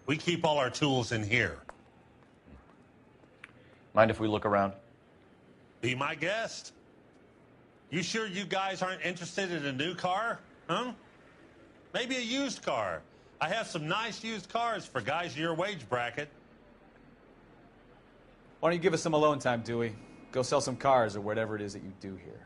We keep all our tools in here. Mind if we look around? Be my guest. You sure you guys aren't interested in a new car? Huh? Maybe a used car. I have some nice used cars for guys in your wage bracket. Why don't you give us some alone time, Dewey? Go sell some cars or whatever it is that you do here.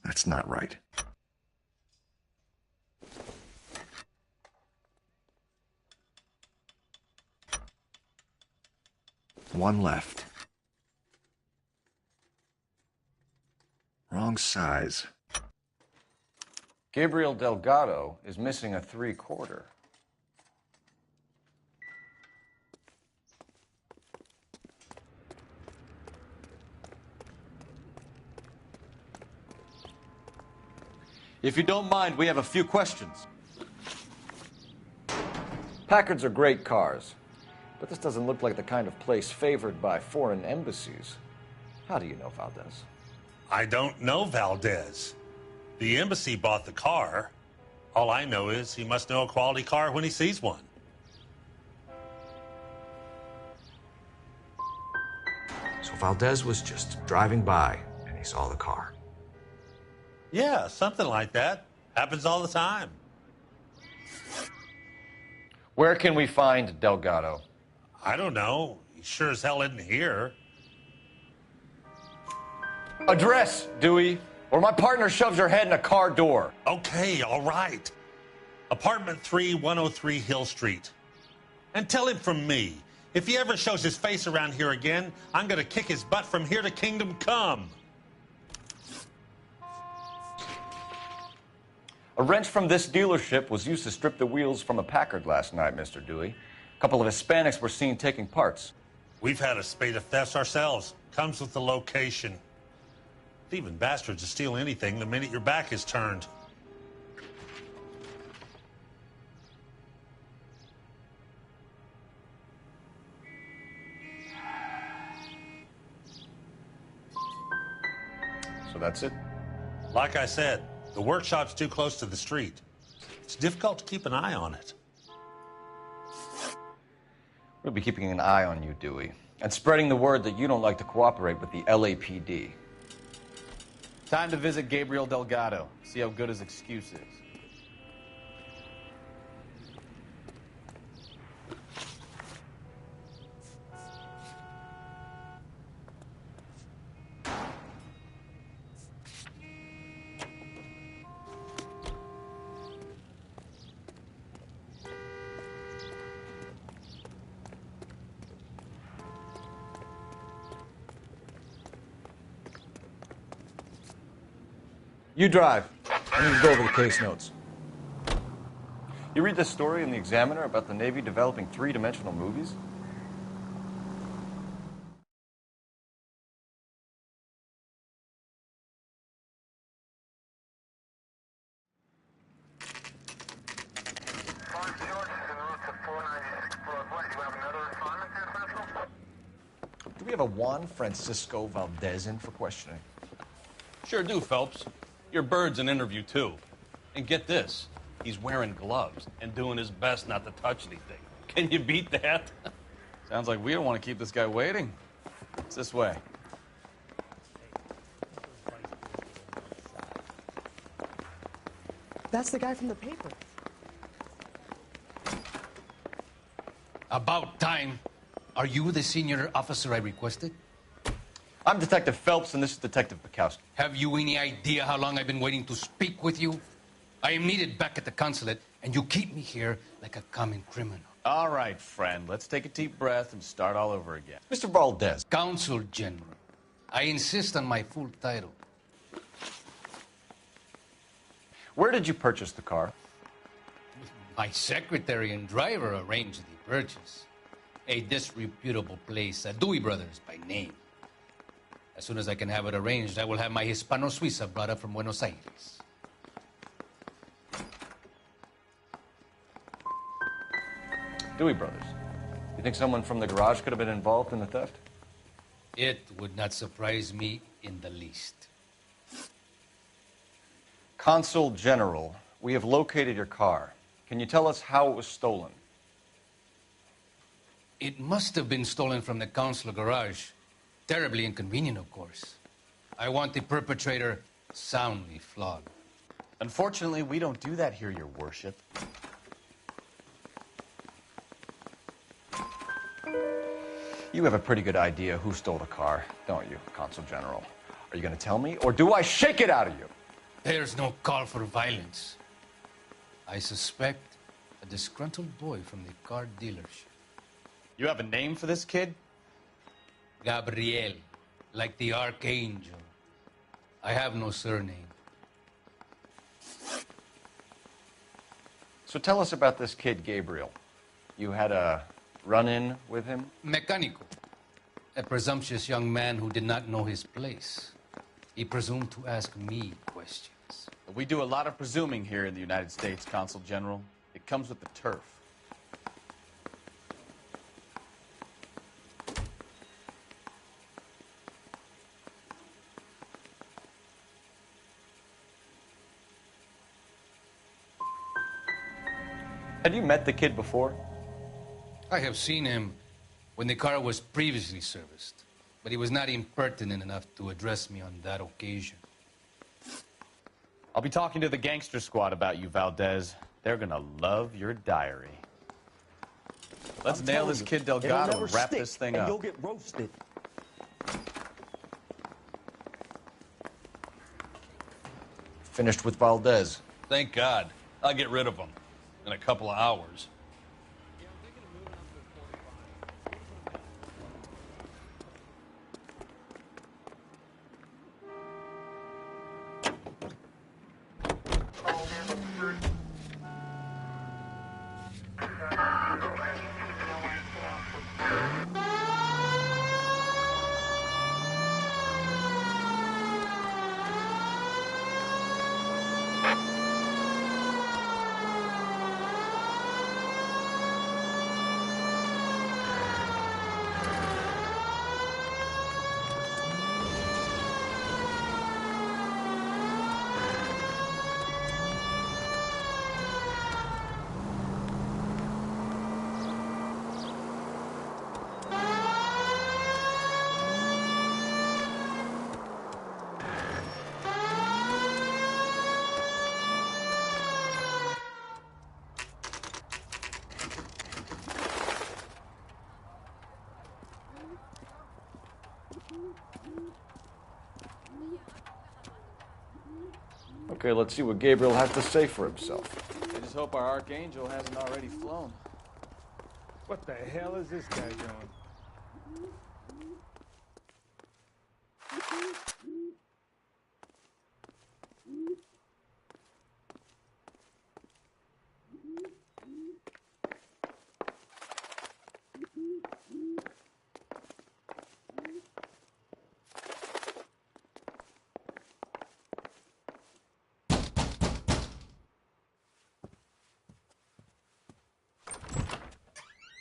That's not right. One left. Wrong size. Gabriel Delgado is missing a 3/4. If you don't mind, we have a few questions. Packards are great cars, but this doesn't look like the kind of place favored by foreign embassies. How do you know Valdez? I don't know Valdez. The embassy bought the car. All I know is he must know a quality car when he sees one. So Valdez was just driving by and he saw the car. Yeah, something like that. Happens all the time. Where can we find Delgado? I don't know. He sure as hell isn't here. Address, Dewey, or my partner shoves her head in a car door. Okay, all right. Apartment 3, 103 Hill Street. And tell him from me, if he ever shows his face around here again, I'm gonna kick his butt from here to Kingdom Come. A wrench from this dealership was used to strip the wheels from a Packard last night, Mr. Dewey. A couple of Hispanics were seen taking parts. We've had a spate of thefts ourselves. Comes with the location. Thieving bastards will steal anything the minute your back is turned. So that's it? Like I said, the workshop's too close to the street. It's difficult to keep an eye on it. We'll be keeping an eye on you, Dewey, and spreading the word that you don't like to cooperate with the LAPD. Time to visit Gabriel Delgado, see how good his excuse is. You drive. I need to go over the case notes. You read this story in the Examiner about the Navy developing three-dimensional movies? Do we have a Juan Francisco Valdez in for questioning? Sure do, Phelps. Your bird's an interview, too. And get this, he's wearing gloves and doing his best not to touch anything. Can you beat that? Sounds like we don't want to keep this guy waiting. It's this way. That's the guy from the paper. About time. Are you the senior officer I requested? I'm Detective Phelps, and this is Detective Bukowski. Have you any idea how long I've been waiting to speak with you? I am needed back at the consulate, and you keep me here like a common criminal. All right, friend. Let's take a deep breath and start all over again. Mr. Valdez. Consul General. I insist on my full title. Where did you purchase the car? My secretary and driver arranged the purchase. A disreputable place, a Dewey Brothers by name. As soon as I can have it arranged, I will have my Hispano-Suiza brought up from Buenos Aires. Dewey Brothers. You think someone from the garage could have been involved in the theft? It would not surprise me in the least. Consul General, we have located your car. Can you tell us how it was stolen? It must have been stolen from the consular garage. Terribly inconvenient, of course. I want the perpetrator soundly flogged. Unfortunately, we don't do that here, Your Worship. You have a pretty good idea who stole the car, don't you, Consul General? Are you going to tell me, or do I shake it out of you? There's no call for violence. I suspect a disgruntled boy from the car dealership. You have a name for this kid? Gabriel, like the archangel. I have no surname. So tell us about this kid, Gabriel. You had a run-in with him? Mecánico, a presumptuous young man who did not know his place. He presumed to ask me questions. We do a lot of presuming here in the United States, Consul General. It comes with the turf. Had you met the kid before? I have seen him when the car was previously serviced, but he was not impertinent enough to address me on that occasion. I'll be talking to the gangster squad about you, Valdez. They're gonna love your diary. Let's nail this kid Delgado and wrap this thing up. You'll get roasted. Finished with Valdez. Thank God. I'll get rid of him in a couple of hours. Okay, let's see what Gabriel has to say for himself. I just hope our archangel hasn't already flown. What the hell is this guy doing?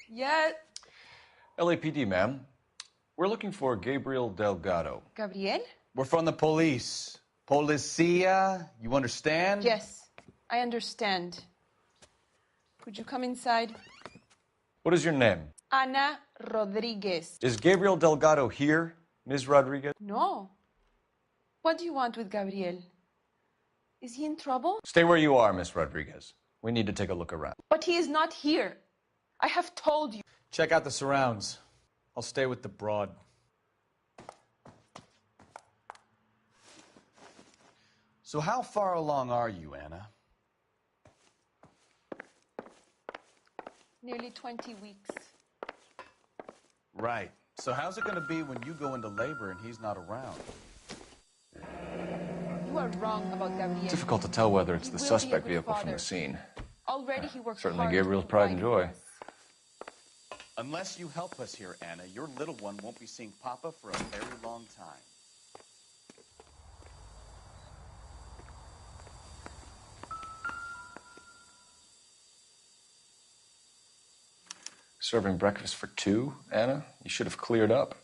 Yeah, LAPD, ma'am. We're looking for Gabriel Delgado. Gabriel? We're from the police. Policia, you understand? Yes, I understand. Could you come inside? What is your name? Ana Rodriguez. Is Gabriel Delgado here, Ms. Rodriguez? No. What do you want with Gabriel? Is he in trouble? Stay where you are, Ms. Rodriguez. We need to take a look around. But he is not here. I have told you. Check out the surrounds. I'll stay with the broad. So how far along are you, Anna? Nearly 20 weeks. Right. So how's it going to be when you go into labor and he's not around? You are wrong about Gabriel. Difficult to tell whether it's He the will be a suspect good vehicle from father. the scene. Already he works Certainly hard Gabriel's to pride and provide for joy. us. Unless you help us here, Anna, your little one won't be seeing Papa for a very long time. Serving breakfast for two, Anna? You should have cleared up.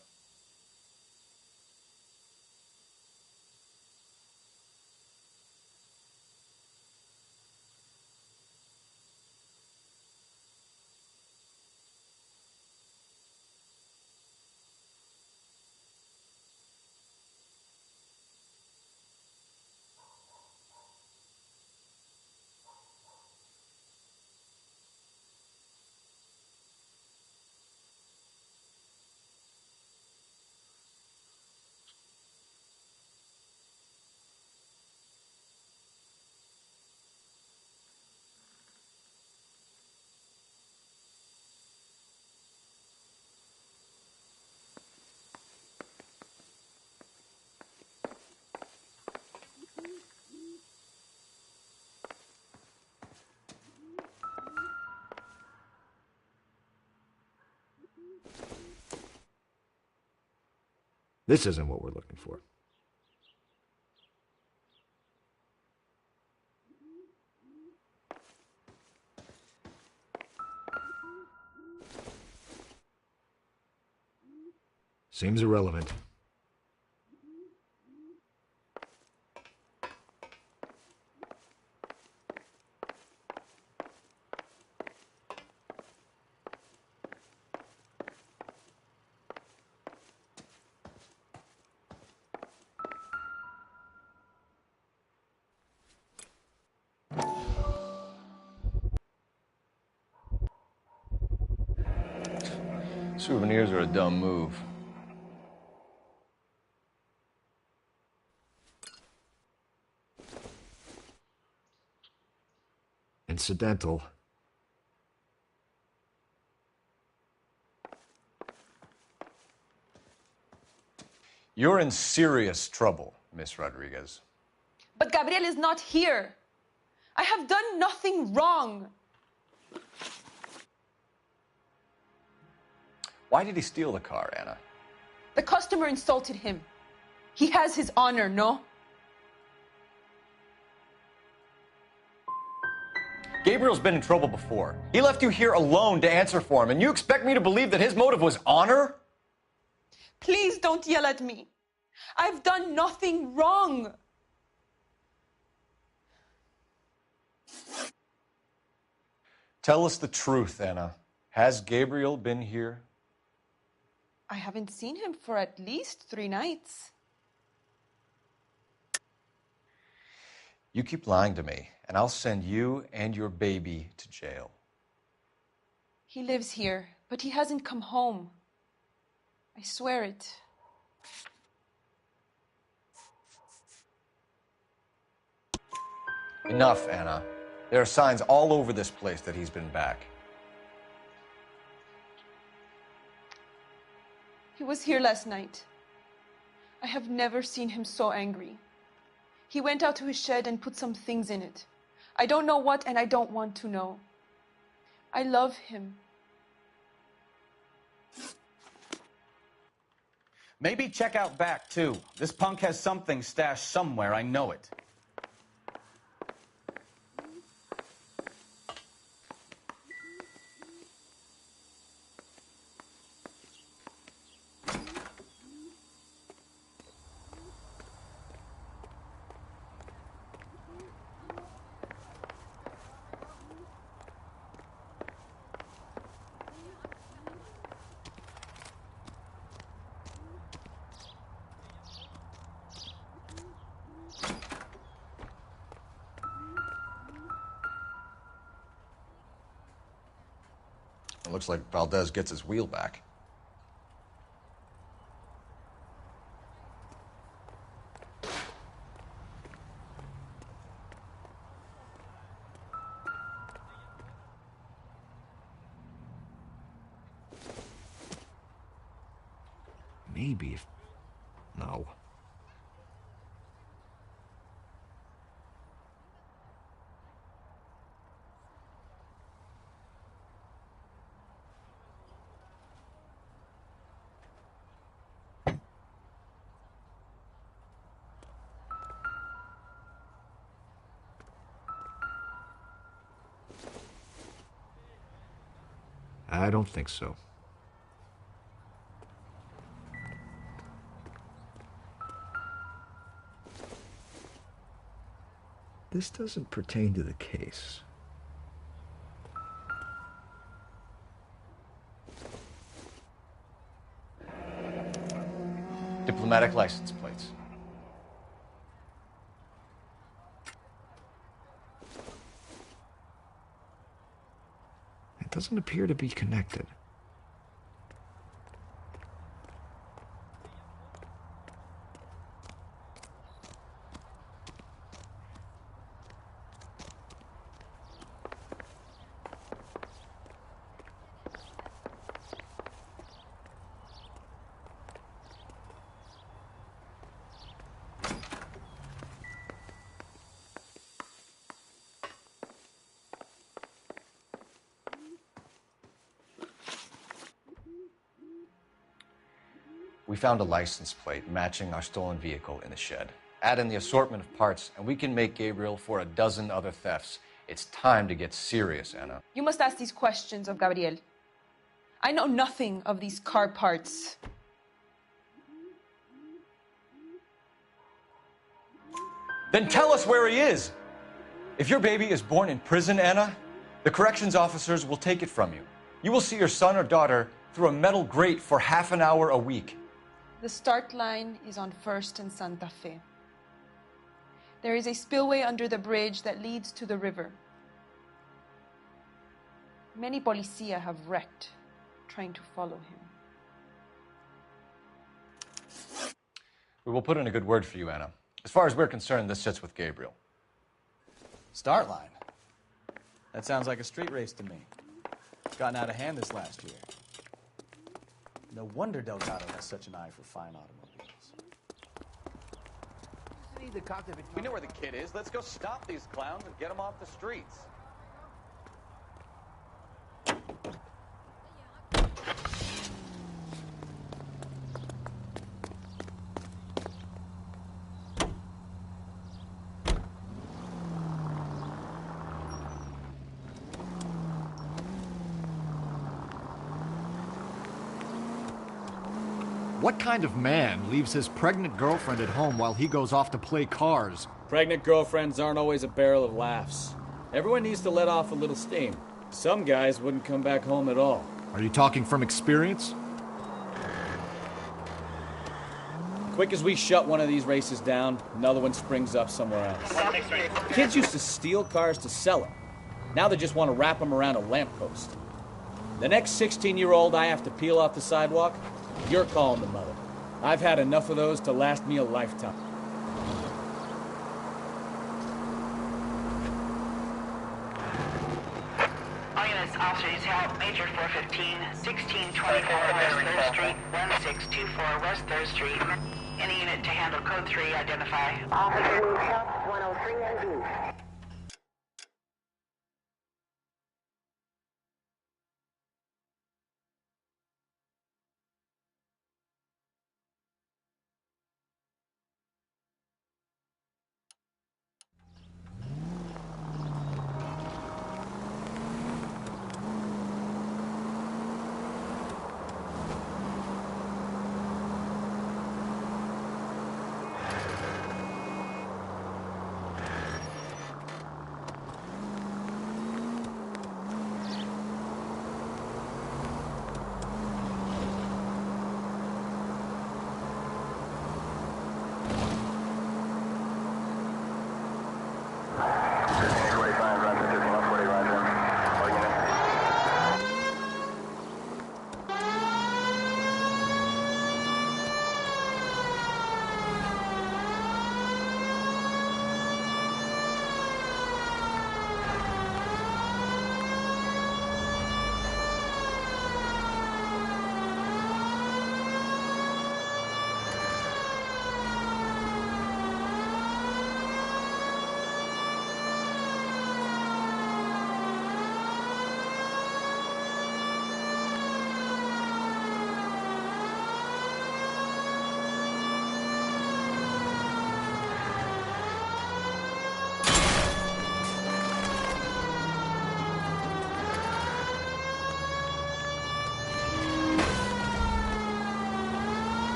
This isn't what we're looking for. Seems irrelevant. Souvenirs are a dumb move. Incidental. You're in serious trouble, Miss Rodriguez. But Gabriel is not here. I have done nothing wrong. Why did he steal the car, Anna? The customer insulted him. He has his honor, no? Gabriel's been in trouble before. He left you here alone to answer for him, and you expect me to believe that his motive was honor? Please don't yell at me. I've done nothing wrong. Tell us the truth, Anna. Has Gabriel been here? I haven't seen him for at least 3 nights. You keep lying to me, and I'll send you and your baby to jail. He lives here, but he hasn't come home. I swear it. Enough, Anna. There are signs all over this place that he's been back. He was here last night. I have never seen him so angry. He went out to his shed and put some things in it. I don't know what, and I don't want to know. I love him. Maybe check out back, too. This punk has something stashed somewhere, I know it. It looks like Valdez gets his wheel back. maybe if... No. I don't think so. This doesn't pertain to the case. Diplomatic license plates. It doesn't appear to be connected. We found a license plate matching our stolen vehicle in the shed. Add in the assortment of parts, and we can make Gabriel for a dozen other thefts. It's time to get serious, Anna. You must ask these questions of Gabriel. I know nothing of these car parts. Then tell us where he is! If your baby is born in prison, Anna, the corrections officers will take it from you. You will see your son or daughter through a metal grate for half an hour a week. The start line is on 1st and Santa Fe. There is a spillway under the bridge that leads to the river. Many policia have wrecked trying to follow him. We will put in a good word for you, Anna. As far as we're concerned, this sits with Gabriel. Start line. That sounds like a street race to me. It's gotten out of hand this last year. No wonder Delgado has such an eye for fine automobiles. We know where the kid is. Let's go stop these clowns and get them off the streets. What kind of man leaves his pregnant girlfriend at home while he goes off to play cars? Pregnant girlfriends aren't always a barrel of laughs. Everyone needs to let off a little steam. Some guys wouldn't come back home at all. Are you talking from experience? Quick as we shut one of these races down, another one springs up somewhere else. Kids used to steal cars to sell them. Now they just want to wrap them around a lamppost. The next 16-year-old I have to peel off the sidewalk, you're calling the mother. I've had enough of those to last me a lifetime. All units, officers help. Major 415, 1624 West 3rd Street, 1624 West 3rd Street. Any unit to handle code 3, identify. Officer needs help, 103 and B.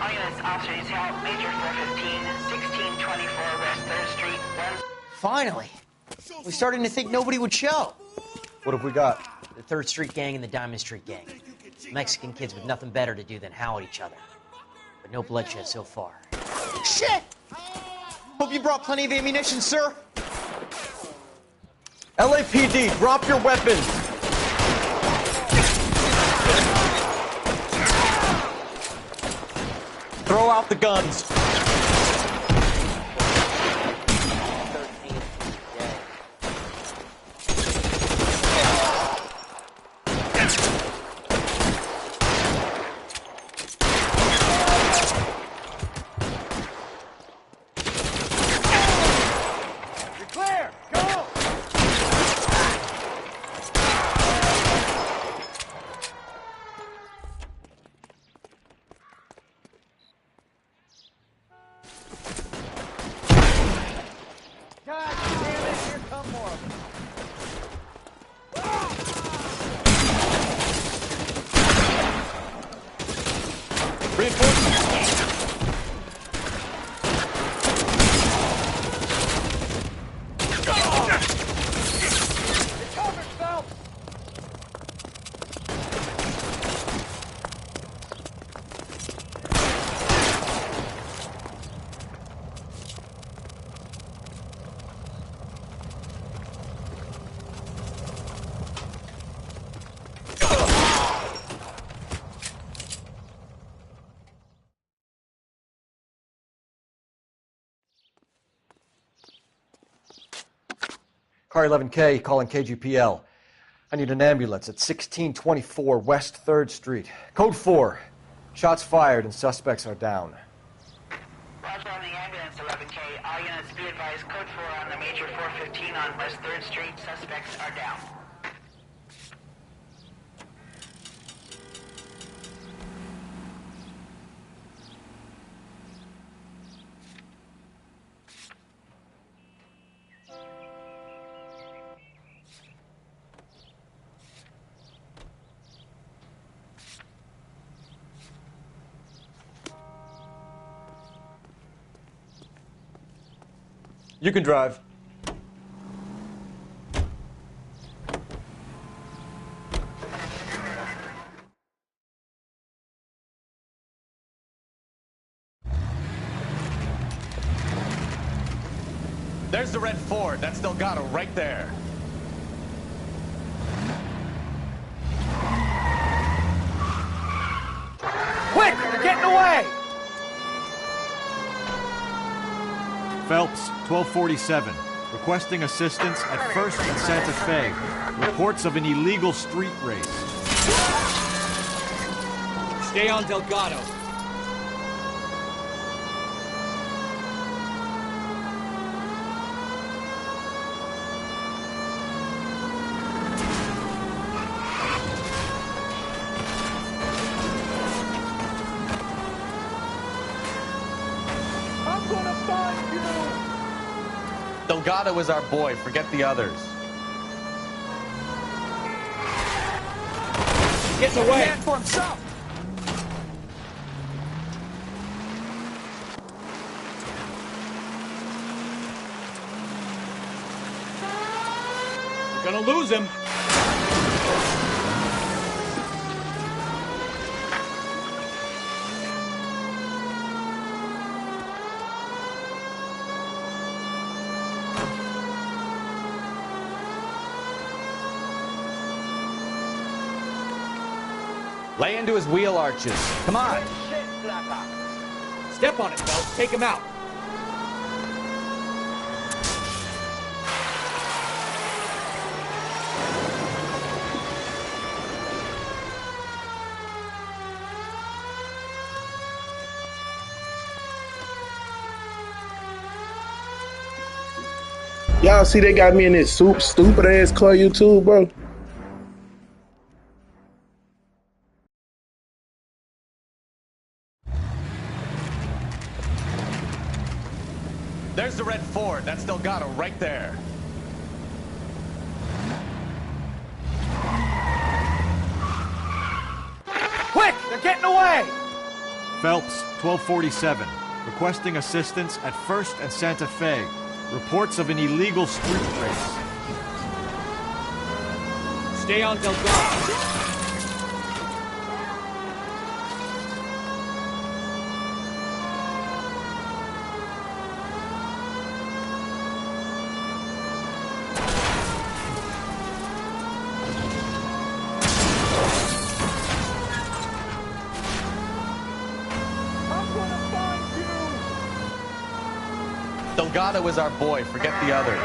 All units, officers help. Major 415, 1624 West 3rd Street. Finally! We're starting to think nobody would show. What have we got? The 3rd Street gang and the Diamond Street gang. Mexican kids with nothing better to do than howl at each other. But no bloodshed so far. Shit! Hope you brought plenty of ammunition, sir. LAPD, drop your weapons! Throw out the guns. Car 11K, calling KGPL. I need an ambulance at 1624 West 3rd Street. Code 4. Shots fired and suspects are down. Roger on the ambulance, 11K. All units be advised, code 4 on the Major 415 on West 3rd Street. Suspects are down. You can drive. There's the red Ford. That's Delgado right there. Quick! They're getting away! Phelps, 1247. Requesting assistance at 1st and Santa Fe. Reports of an illegal street race. Stay on Delgado. I'm gonna find you! Delgado is our boy. Forget the others. Gets away. Man for himself! We're gonna lose him. Lay into his wheel arches. Come on. Step on it, Phelps. Take him out. Y'all see they got me in this stupid ass car YouTube, bro? There's the red Ford. That's Delgado right there. Quick! They're getting away! Phelps, 1247. Requesting assistance at 1st and Santa Fe. Reports of an illegal street race. Stay on Delgado. Delgado is our boy. Forget the others.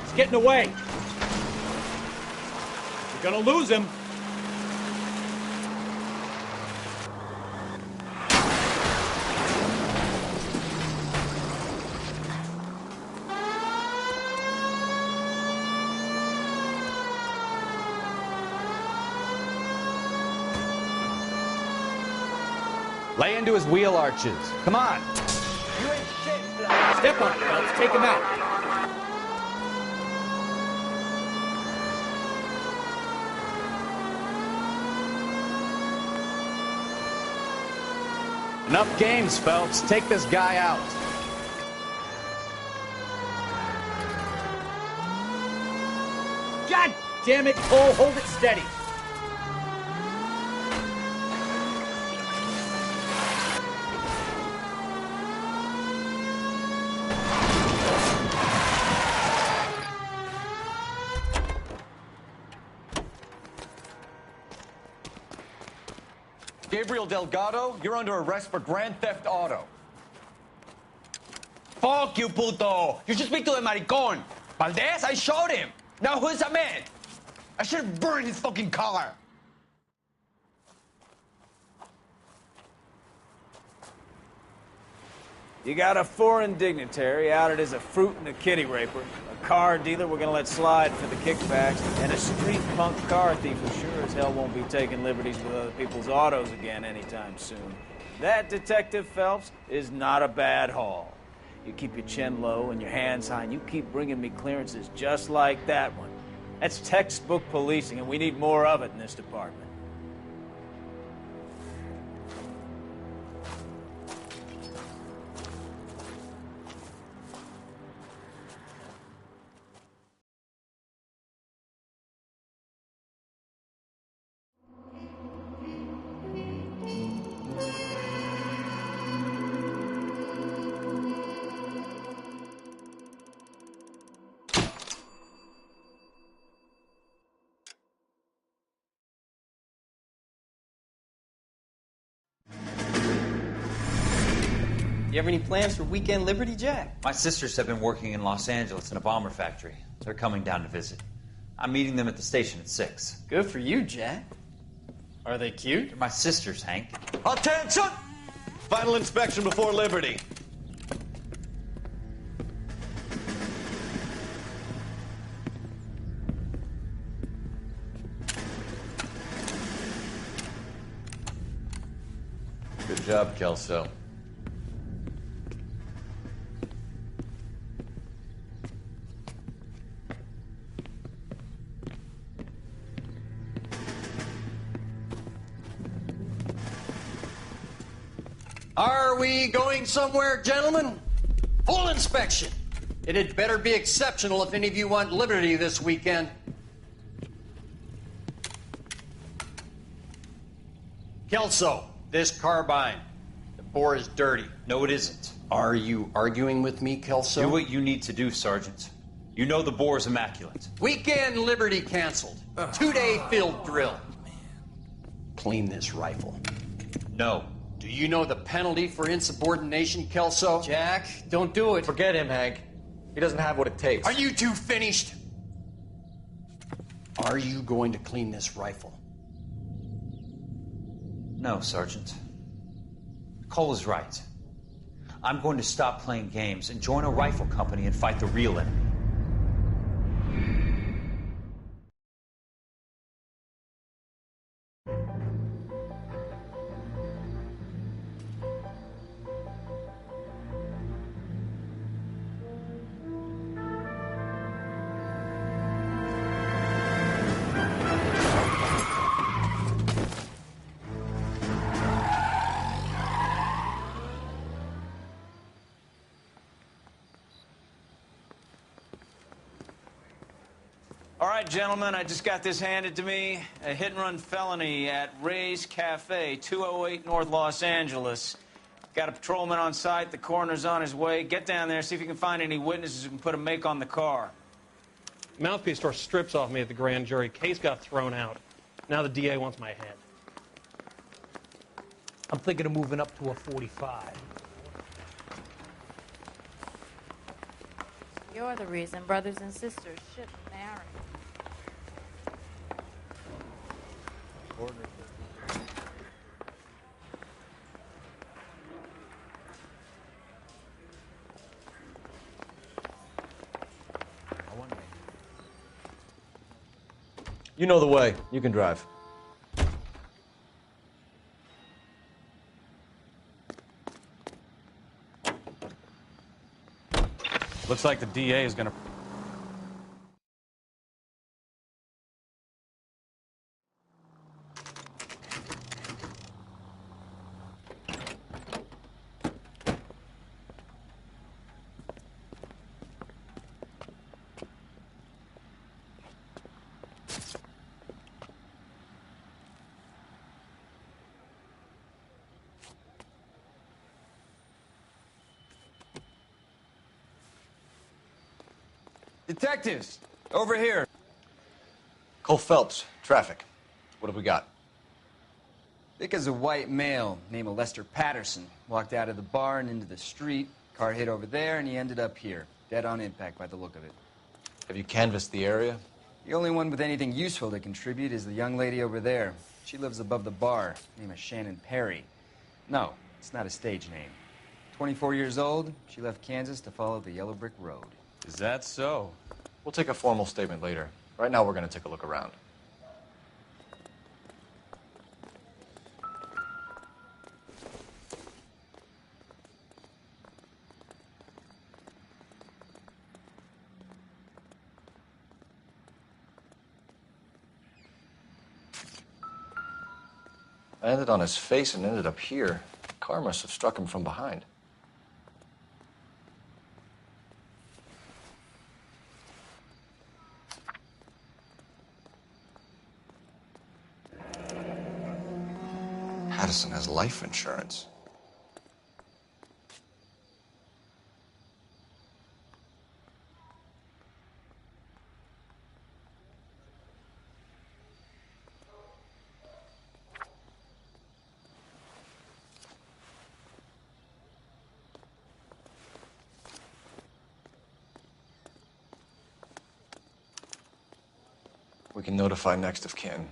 He's getting away. We're gonna lose him. Lay into his wheel arches. Come on. Step on it, Phelps. Take him out. Enough games, Phelps. Take this guy out. God damn it, Cole. Hold it steady. Gabriel Delgado, you're under arrest for Grand Theft Auto. Fuck you, puto! You should speak to the maricón. Valdez, I showed him. Now who's the man? I should have burned his fucking car. You got a foreign dignitary outed as a fruit and a kitty raper, a car dealer we're gonna let slide for the kickbacks, and a street punk car thief who sure as hell won't be taking liberties with other people's autos again anytime soon. That, Detective Phelps, is not a bad haul. You keep your chin low and your hands high, and you keep bringing me clearances just like that one. That's textbook policing, and we need more of it in this department. You have any plans for Weekend Liberty, Jack? My sisters have been working in Los Angeles in a bomber factory. They're coming down to visit. I'm meeting them at the station at 6. Good for you, Jack. Are they cute? They're my sisters, Hank. Attention! Final inspection before Liberty. Good job, Kelso. Are we going somewhere, gentlemen? Full inspection. It had better be exceptional if any of you want liberty this weekend. Kelso, this carbine. The bore is dirty. No, it isn't. Are you arguing with me, Kelso? Do what you need to do, Sergeant. You know the bore is immaculate. Weekend liberty canceled. 2-day field drill. Clean this rifle. No. Do you know the penalty for insubordination, Kelso? Jack, don't do it. Forget him, Hank. He doesn't have what it takes. Are you two finished? Are you going to clean this rifle? No, Sergeant. Cole is right. I'm going to stop playing games and join a rifle company and fight the real enemy. All right, gentlemen, I just got this handed to me. A hit-and-run felony at Ray's Cafe, 208 North Los Angeles. Got a patrolman on site. The coroner's on his way. Get down there, see if you can find any witnesses who can put a make on the car. Mouthpiece tore strips off me at the grand jury. Case got thrown out. Now the DA wants my head. I'm thinking of moving up to a 45. You're the reason brothers and sisters shouldn't marry. You know the way. You can drive. Looks like the DA is gonna... Detectives, over here. Cole Phelps, traffic. What have we got? Thick as a white male, name of Lester Patterson. Walked out of the bar and into the street. Car hit over there, and he ended up here. Dead on impact by the look of it. Have you canvassed the area? The only one with anything useful to contribute is the young lady over there. She lives above the bar. Name is Shannon Perry. No, it's not a stage name. 24 years old, she left Kansas to follow the yellow brick road. Is that so? We'll take a formal statement later. Right now, we're going to take a look around. I landed on his face and ended up here. The car must have struck him from behind. Patterson has life insurance. We can notify next of kin.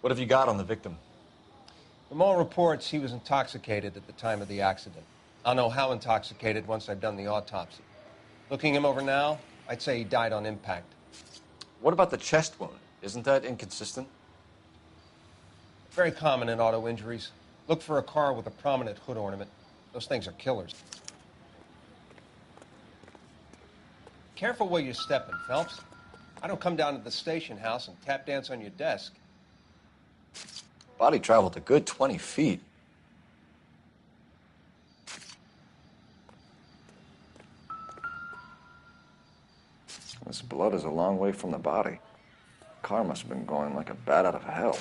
What have you got on the victim? From all reports, he was intoxicated at the time of the accident. I'll know how intoxicated once I've done the autopsy. Looking him over now, I'd say he died on impact. What about the chest wound? Isn't that inconsistent? Very common in auto injuries. Look for a car with a prominent hood ornament. Those things are killers. Careful where you're stepping, Phelps. I don't come down to the station house and tap dance on your desk. Body traveled a good 20 feet. This blood is a long way from the body. Car must have been going like a bat out of hell.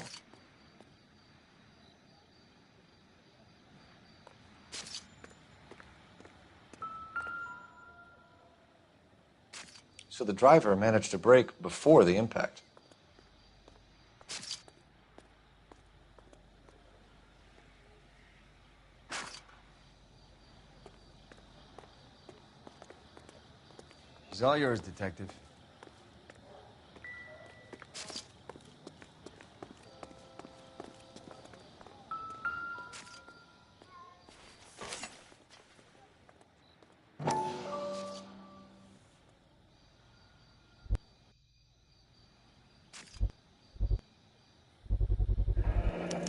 So the driver managed to brake before the impact. He's all yours, Detective.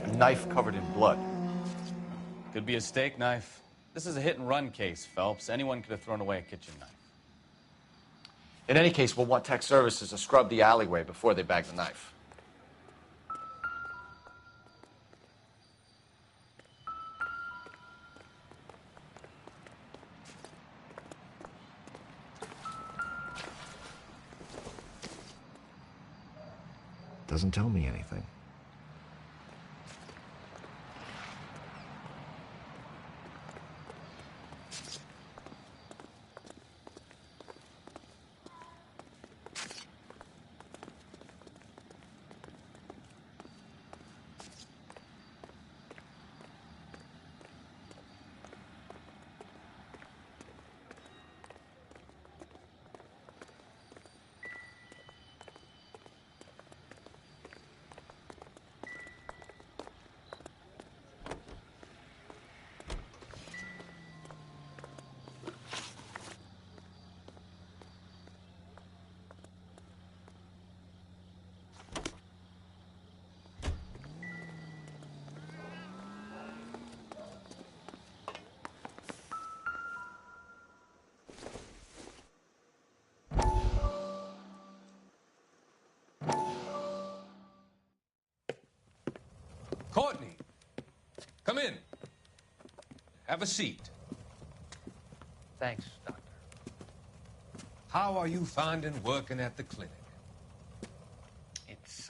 A knife covered in blood. Could be a steak knife. This is a hit-and-run case, Phelps. Anyone could have thrown away a kitchen knife. In any case, we'll want tech services to scrub the alleyway before they bag the knife. Doesn't tell me anything. Courtney, come in. Have a seat. Thanks, Doctor. How are you finding working at the clinic? It's,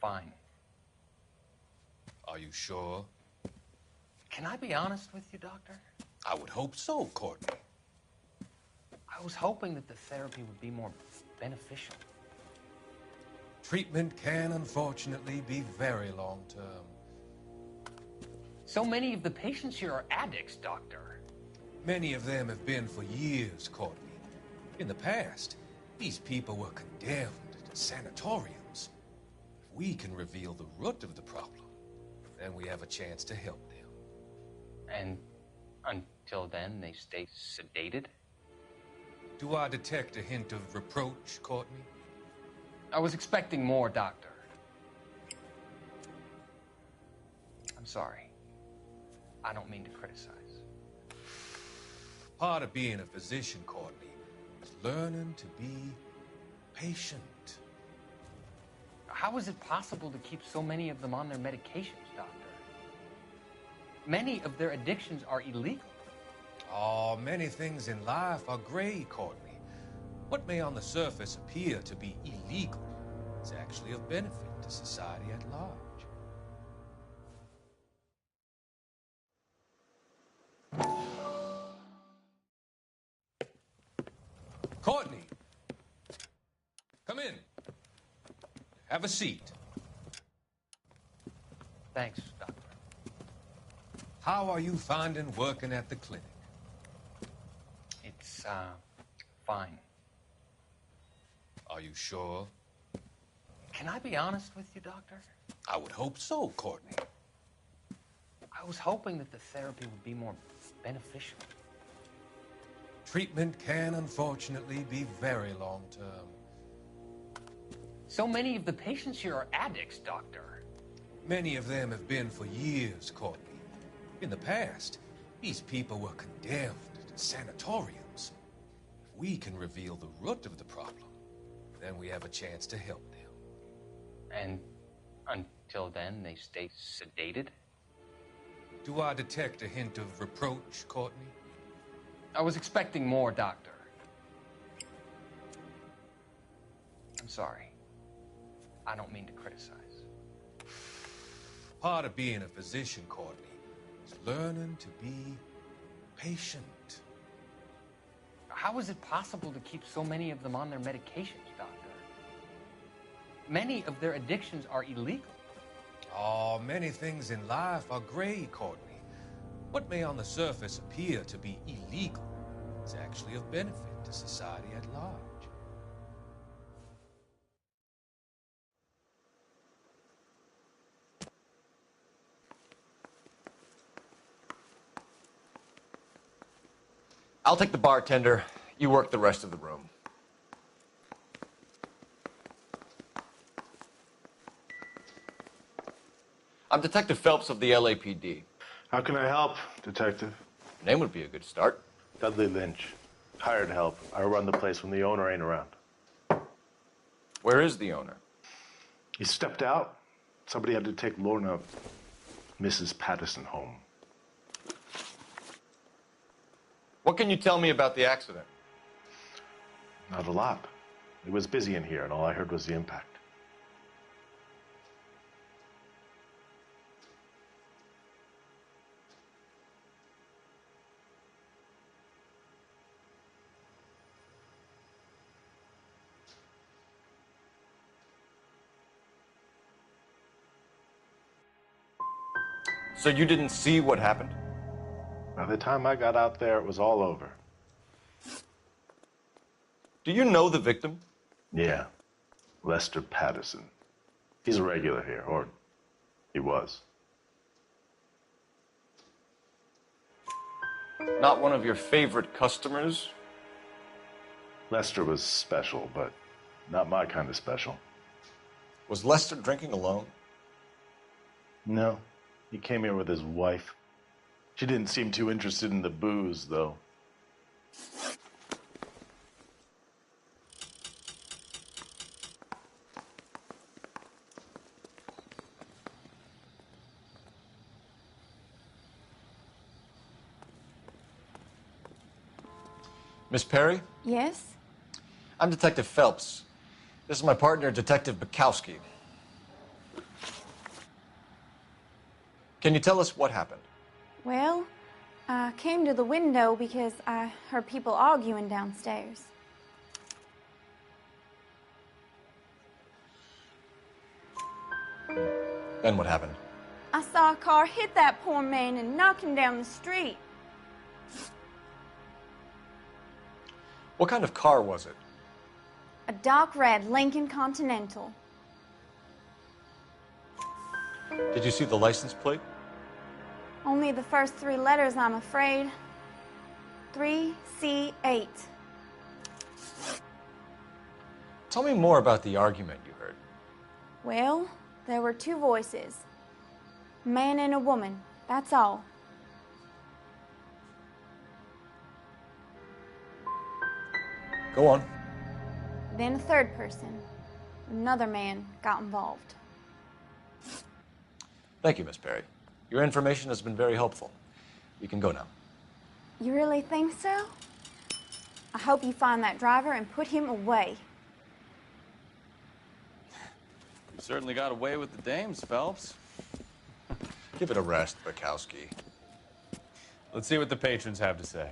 fine. Are you sure? Can I be honest with you, Doctor? I would hope so, Courtney. I was hoping that the therapy would be more beneficial. Treatment can, unfortunately, be very long-term. So many of the patients here are addicts, Doctor. Many of them have been for years, Courtney. In the past, these people were condemned to sanatoriums. If we can reveal the root of the problem, then we have a chance to help them. And until then, they stay sedated? Do I detect a hint of reproach, Courtney? I was expecting more, Doctor. I'm sorry. I don't mean to criticize. Part of being a physician, Courtney, is learning to be patient. How is it possible to keep so many of them on their medications, Doctor? Many of their addictions are illegal. Oh, many things in life are gray, Courtney. What may on the surface appear to be illegal is actually of benefit to society at large. Courtney, come in. Have a seat. Thanks, Doctor. How are you finding working at the clinic? It's, fine. Are you sure? Can I be honest with you, Doctor? I would hope so, Courtney. I was hoping that the therapy would be more beneficial. Treatment can, unfortunately, be very long-term. So many of the patients here are addicts, Doctor. Many of them have been for years, Courtney. In the past, these people were condemned to sanatoriums. If we can reveal the root of the problem, then we have a chance to help them. And Until then, they stay sedated? Do I detect a hint of reproach, Courtney? I was expecting more, Doctor. I'm sorry. I don't mean to criticize. Part of being a physician, Courtney, is learning to be patient. How is it possible to keep so many of them on their medications, Doctor? Many of their addictions are illegal. Oh, many things in life are gray, Courtney. What may on the surface appear to be illegal is actually of benefit to society at large. I'll take the bartender. You work the rest of the room. I'm Detective Phelps of the LAPD. How can I help, Detective? Your name would be a good start. Dudley Lynch. Hired help. I run the place when the owner ain't around. Where is the owner? He stepped out. Somebody had to take Lorna, Mrs. Patterson, home. What can you tell me about the accident? Not a lot. It was busy in here, and all I heard was the impact. So you didn't see what happened? By the time I got out there, it was all over. Do you know the victim? Yeah. Lester Patterson. He's a regular here, or he was. Not one of your favorite customers? Lester was special, but not my kind of special. Was Lester drinking alone? No. He came here with his wife. She didn't seem too interested in the booze, though. Miss Perry? Yes? I'm Detective Phelps. This is my partner, Detective Bukowski. Can you tell us what happened? Well, I came to the window because I heard people arguing downstairs. Then what happened? I saw a car hit that poor man and knock him down the street. What kind of car was it? A dark red Lincoln Continental. Did you see the license plate? Only the first 3 letters, I'm afraid. 3C8. Tell me more about the argument you heard. Well, there were 2 voices. A man and a woman, that's all. Go on. Then a third person. Another man got involved. Thank you, Miss Perry. Your information has been very helpful. You can go now. You really think so? I hope you find that driver and put him away. You certainly got away with the dames, Phelps. Give it a rest, Bukowski. Let's see what the patrons have to say.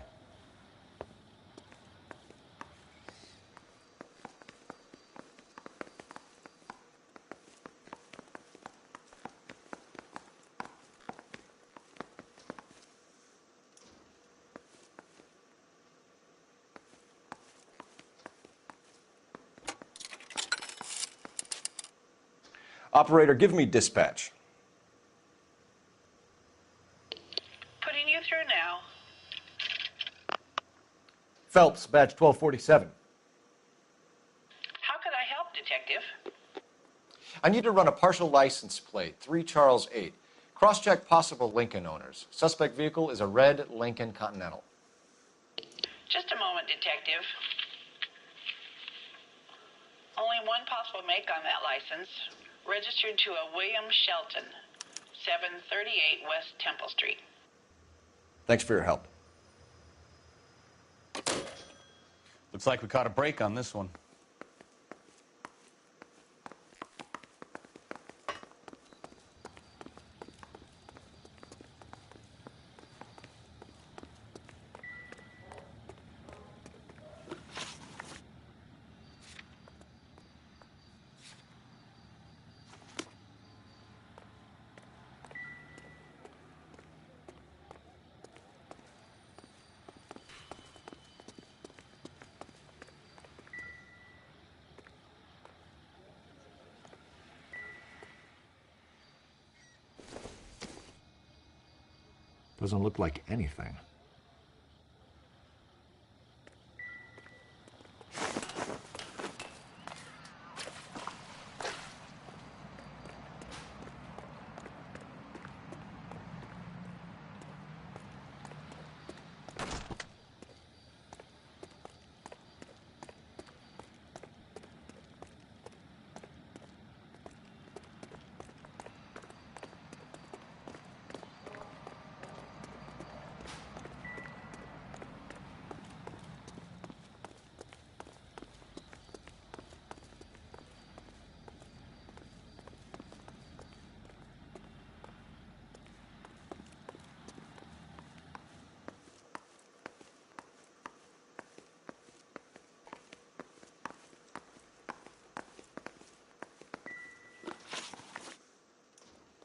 Operator, give me dispatch. Putting you through now. Phelps, badge 1247. How could I help, Detective? I need to run a partial license plate, 3 Charles 8. Cross-check possible Lincoln owners. Suspect vehicle is a red Lincoln Continental. Just a moment, Detective. Only one possible make on that license. Registered to a William Shelton, 738 West Temple Street. Thanks for your help. Looks like we caught a break on this one. Doesn't look like anything.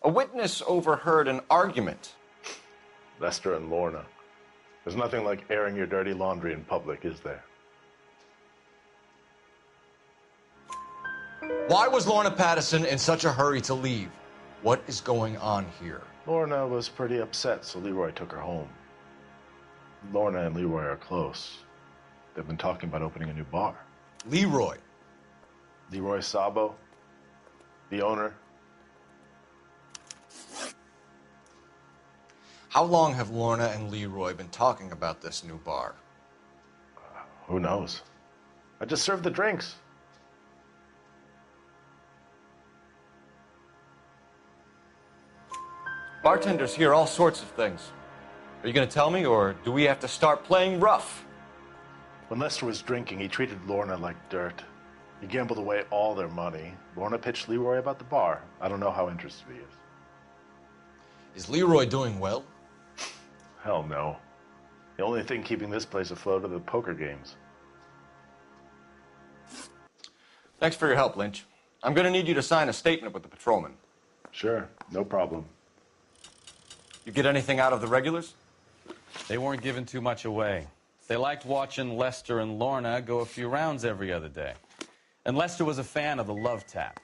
A witness overheard an argument. Lester and Lorna. There's nothing like airing your dirty laundry in public, is there? Why was Lorna Pattison in such a hurry to leave? What is going on here? Lorna was pretty upset, so Leroy took her home. Lorna and Leroy are close. They've been talking about opening a new bar. Leroy? Leroy Sabo, the owner. How long have Lorna and Leroy been talking about this new bar? Who knows? I just served the drinks. Bartenders hear all sorts of things. Are you going to tell me, or do we have to start playing rough? When Lester was drinking, he treated Lorna like dirt. He gambled away all their money. Lorna pitched Leroy about the bar. I don't know how interested he is. Is Leroy doing well? Hell no. The only thing keeping this place afloat are the poker games. Thanks for your help, Lynch. I'm going to need you to sign a statement with the patrolman. Sure, no problem. You get anything out of the regulars? They weren't giving too much away. They liked watching Lester and Lorna go a few rounds every other day. And Lester was a fan of the love tap.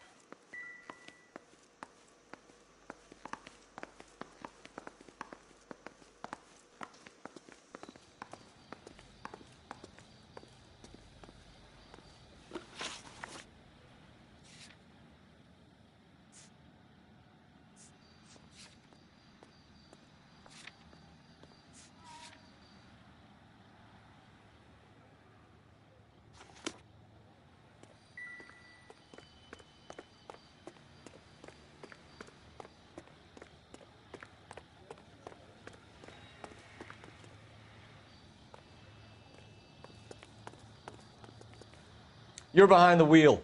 You're behind the wheel.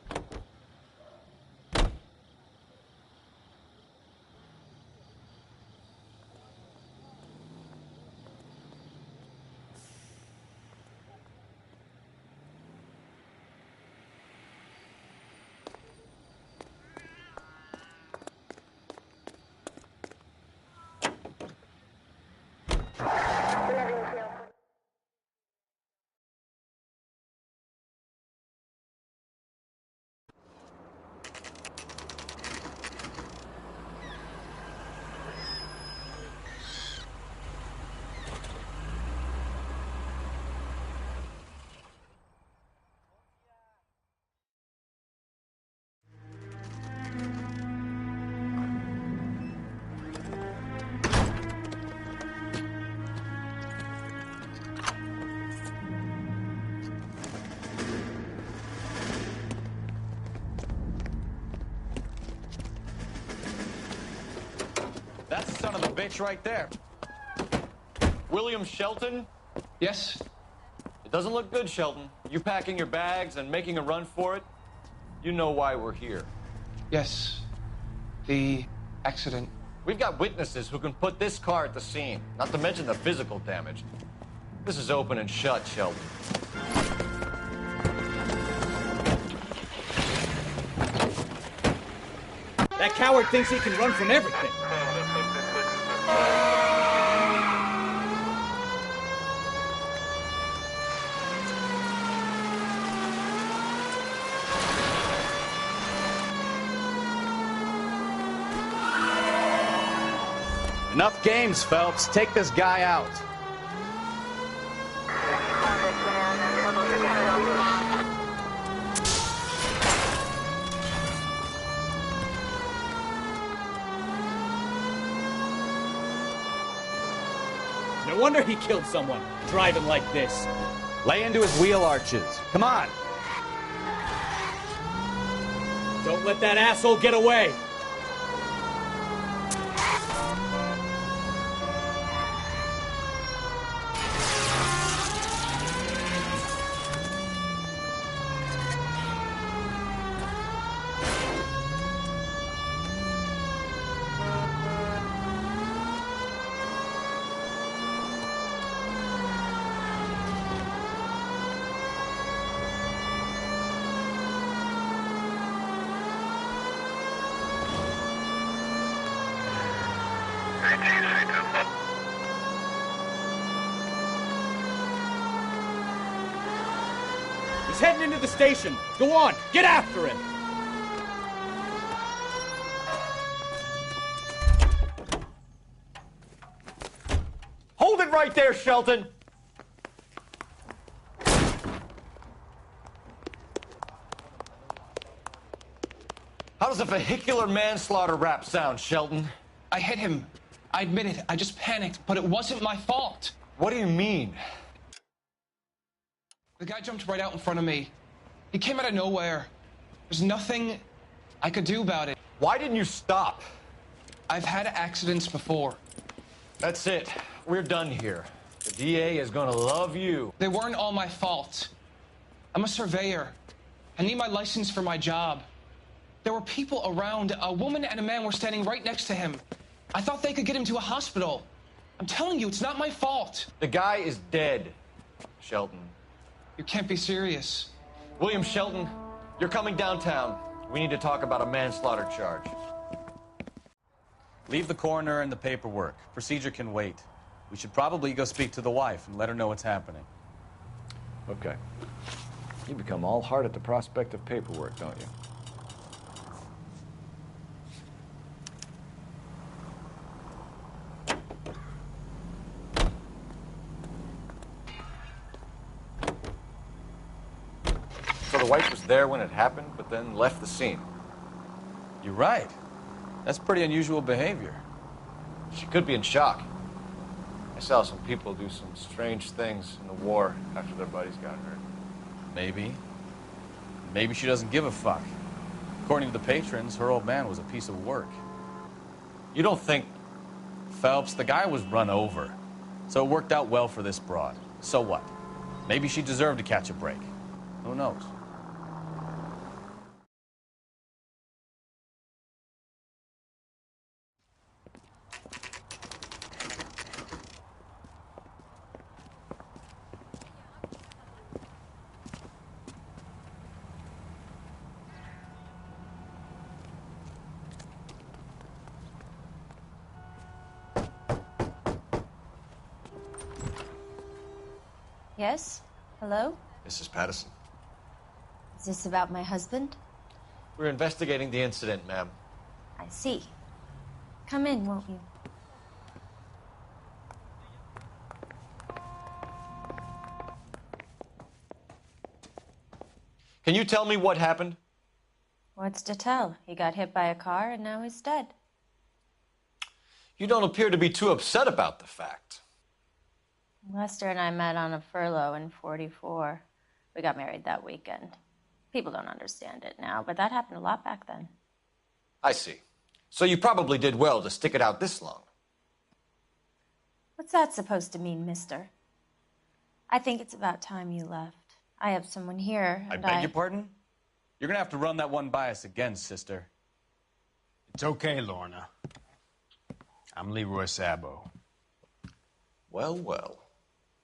son of a bitch right there. William Shelton? Yes? It doesn't look good, Shelton. You packing your bags and making a run for it? You know why we're here. Yes. The accident. We've got witnesses who can put this car at the scene, not to mention the physical damage. This is open and shut, Shelton. That coward thinks he can run from everything. Enough games, Phelps. Take this guy out. No wonder he killed someone, driving like this. Lay into his wheel arches. Come on. Don't let that asshole get away. He's heading into the station. Go on, get after him. Hold it right there, Shelton! How does a vehicular manslaughter rap sound, Shelton? I hit him. I admit it. I just panicked, but it wasn't my fault. What do you mean? The guy jumped right out in front of me. He came out of nowhere. There's nothing I could do about it. Why didn't you stop? I've had accidents before. That's it. We're done here. The DA is gonna love you. They weren't all my fault. I'm a surveyor. I need my license for my job. There were people around. A woman and a man were standing right next to him. I thought they could get him to a hospital. I'm telling you, it's not my fault. The guy is dead, Shelton. You can't be serious. William Shelton, you're coming downtown. We need to talk about a manslaughter charge. Leave the coroner and the paperwork. Procedure can wait. We should probably go speak to the wife and let her know what's happening. Okay. You become all heart at the prospect of paperwork, don't you? So the wife was there when it happened, but then left the scene. You're right. That's pretty unusual behavior. She could be in shock. I saw some people do some strange things in the war after their buddies got hurt. Maybe. Maybe she doesn't give a fuck. According to the patrons, her old man was a piece of work. You don't think... Phelps, the guy was run over. So it worked out well for this broad. So what? Maybe she deserved to catch a break. Who knows? Yes? Hello? Mrs. Patterson. Is this about my husband? We're investigating the incident, ma'am. I see. Come in, won't you? Can you tell me what happened? What's to tell? He got hit by a car and now he's dead. You don't appear to be too upset about the fact. Lester and I met on a furlough in '44. We got married that weekend. People don't understand it now, but that happened a lot back then. I see. So you probably did well to stick it out this long. What's that supposed to mean, mister? I think it's about time you left. I have someone here, I and beg your pardon? You're gonna have to run that one by us again, sister. It's okay, Lorna. I'm Leroy Sabo. Well, well.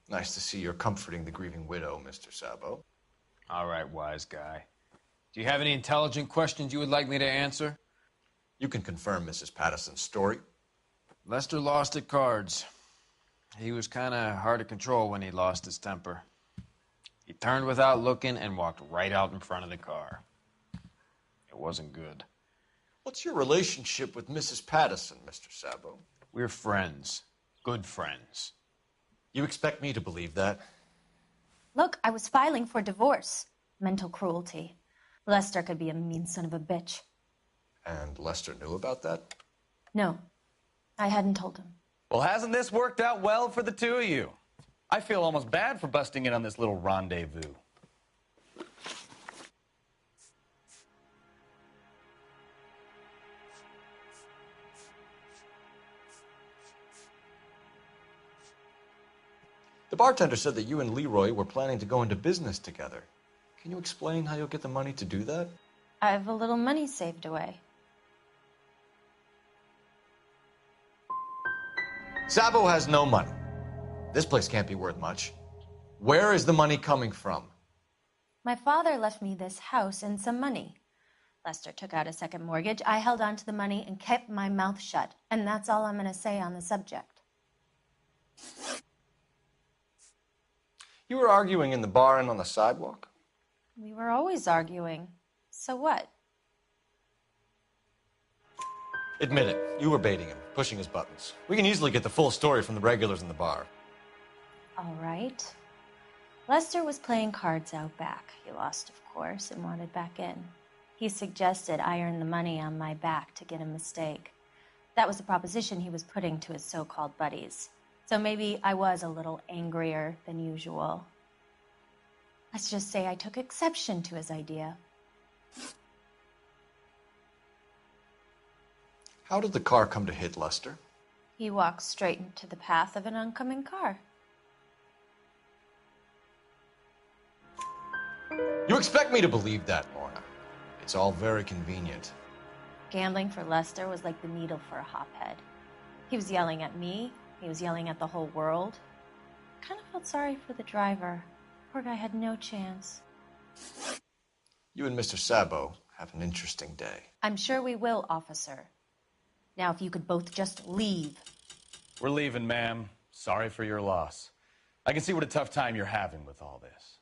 Nice to see you're comforting the grieving widow, Mr. Sabo. All right, wise guy. Do you have any intelligent questions you would like me to answer? You can confirm Mrs. Patterson's story. Lester lost at cards. He was kind of hard to control when he lost his temper. He turned without looking and walked right out in front of the car. It wasn't good. What's your relationship with Mrs. Patterson, Mr. Sabo? We're friends. Good friends. You expect me to believe that? Look, I was filing for divorce. Mental cruelty. Lester could be a mean son of a bitch. And Lester knew about that? No, I hadn't told him. Well, hasn't this worked out well for the two of you? I feel almost bad for busting in on this little rendezvous. The bartender said that you and Leroy were planning to go into business together. Can you explain how you'll get the money to do that? I have a little money saved away. Sabo has no money. This place can't be worth much. Where is the money coming from? My father left me this house and some money. Lester took out a second mortgage. I held on to the money and kept my mouth shut. And that's all I'm going to say on the subject. You were arguing in the bar and on the sidewalk? We were always arguing. So what? Admit it, you were baiting him, pushing his buttons. We can easily get the full story from the regulars in the bar. All right. Lester was playing cards out back. He lost, of course, and wanted back in. He suggested I earn the money on my back to get a mistake. That was the proposition he was putting to his so-called buddies. So maybe I was a little angrier than usual. Let's just say I took exception to his idea. How did the car come to hit Lester? He walked straight into the path of an oncoming car. You expect me to believe that, Lorna? It's all very convenient. Gambling for Lester was like the needle for a hophead. He was yelling at me. He was yelling at the whole world. I kind of felt sorry for the driver. Poor guy had no chance. You and Mr. Sabo have an interesting day. I'm sure we will, officer. Now, if you could both just leave. We're leaving, ma'am. Sorry for your loss. I can see what a tough time you're having with all this.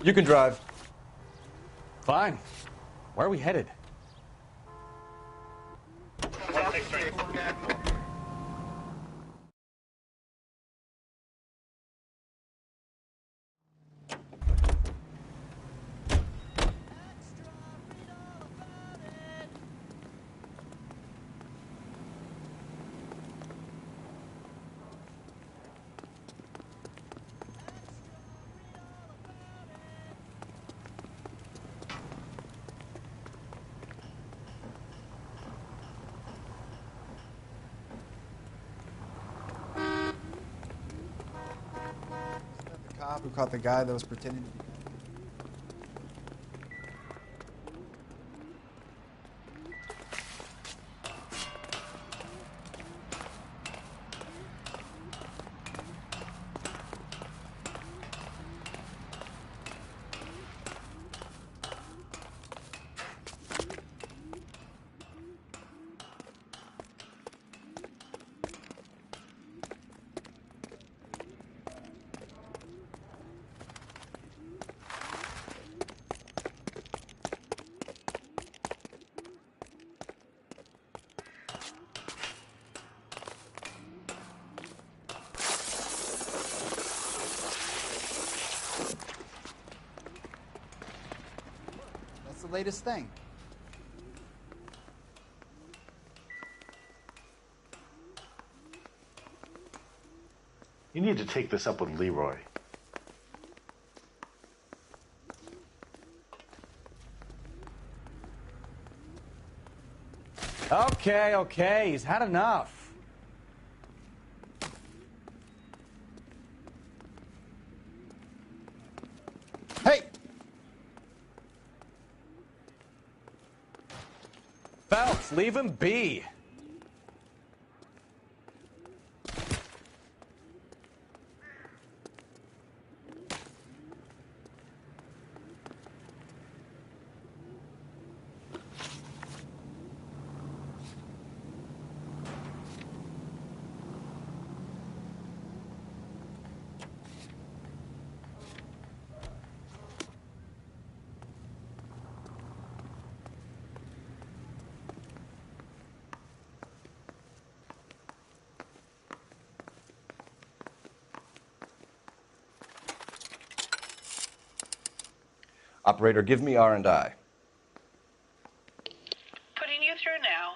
You can drive. Fine. Where are we headed? Who caught the guy that was pretending to be... latest thing. You need to take this up with Leroy. Okay, he's had enough. Hey! Phelps, leave him be. Operator, give me R&I. Putting you through now.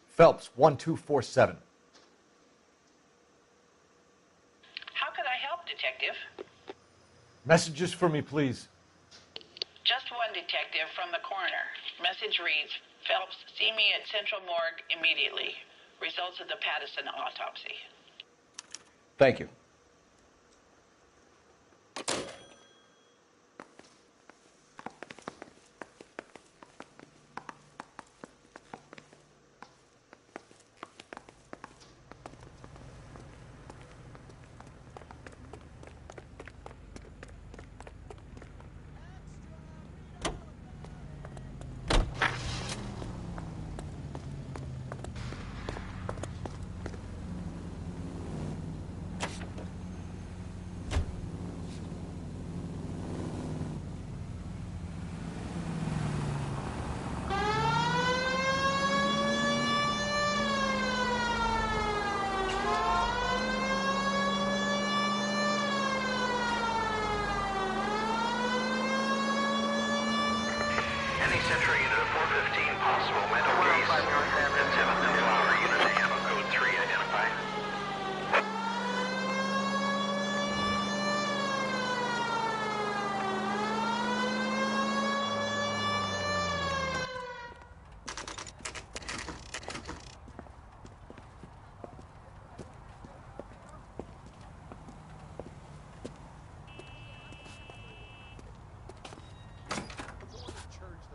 Phelps, 1247. How could I help, Detective? Messages for me, please. Just one detective from the coroner. Message reads, Phelps, see me at Central Morgue immediately. Results of the Pattison autopsy. Thank you. Any Central unit of 415 possible mental case. 7th and Flower unit to handle code 3 identify.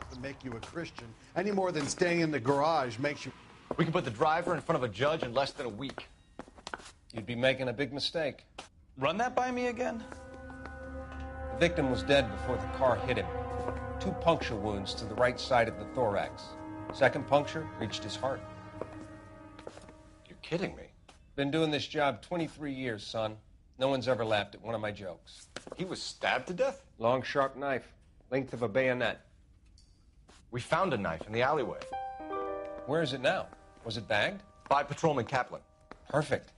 Doesn't make you a Christian any more than staying in the garage makes you. We can put the driver in front of a judge in less than a week. You'd be making a big mistake. Run that by me again? The victim was dead before the car hit him. 2 puncture wounds to the right side of the thorax. Second puncture reached his heart. You're kidding me. Been doing this job 23 years, son. No one's ever laughed at one of my jokes. He was stabbed to death? Long, sharp knife. Length of a bayonet. We found a knife in the alleyway. Where is it now? Was it bagged? By Patrolman Kaplan. Perfect.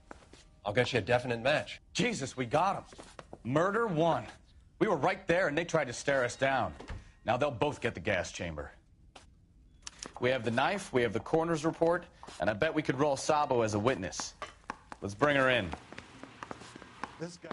I'll get you a definite match. Jesus, we got him. Murder 1. We were right there and they tried to stare us down. Now they'll both get the gas chamber. We have the knife, we have the coroner's report, and I bet we could roll Sabo as a witness. Let's bring her in. This guy.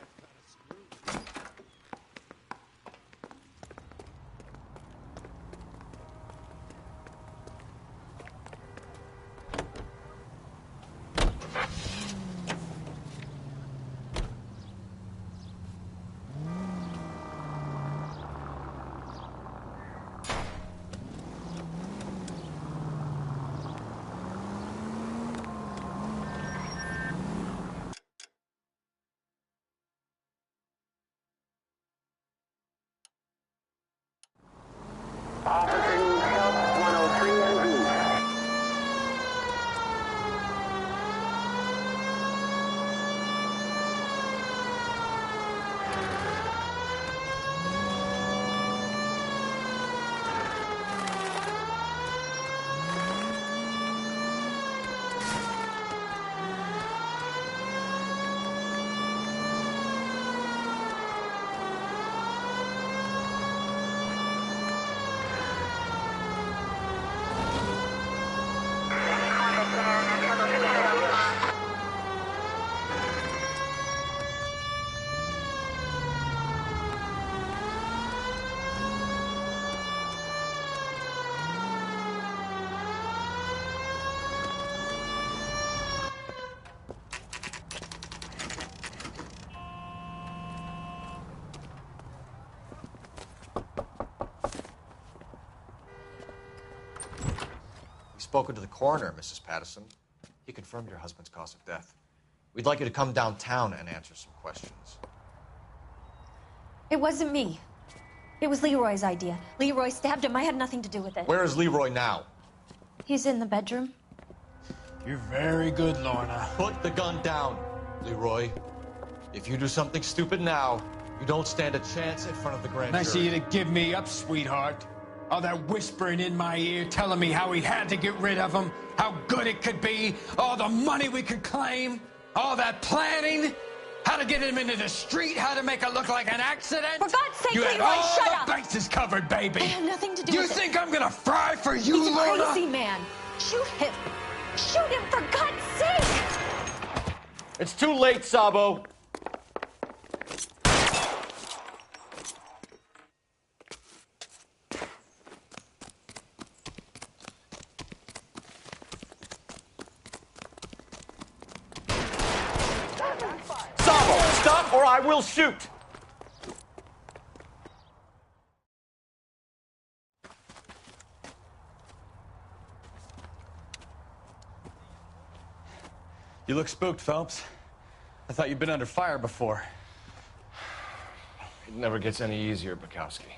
spoken to the coroner, Mrs. Patterson. He confirmed your husband's cause of death. We'd like you to come downtown and answer some questions. It wasn't me. It was Leroy's idea. Leroy stabbed him. I had nothing to do with it. Where is Leroy now? He's in the bedroom. You're very good, Lorna. Put the gun down, Leroy. If you do something stupid now, you don't stand a chance in front of the grand jury. Nice of you to give me up, sweetheart. All that whispering in my ear, telling me how we had to get rid of him, how good it could be, all the money we could claim, all that planning, how to get him into the street, how to make it look like an accident. For God's sake, you Leroy, had all shut the up! bases covered, baby. I had nothing to do You with it. think I'm gonna fry for you, He's a Lorna? crazy man. Shoot him. Shoot him, for God's sake! It's too late, Sabo. Sabo, stop or I will shoot. You look spooked, Phelps. I thought you'd been under fire before. It never gets any easier, Bukowski.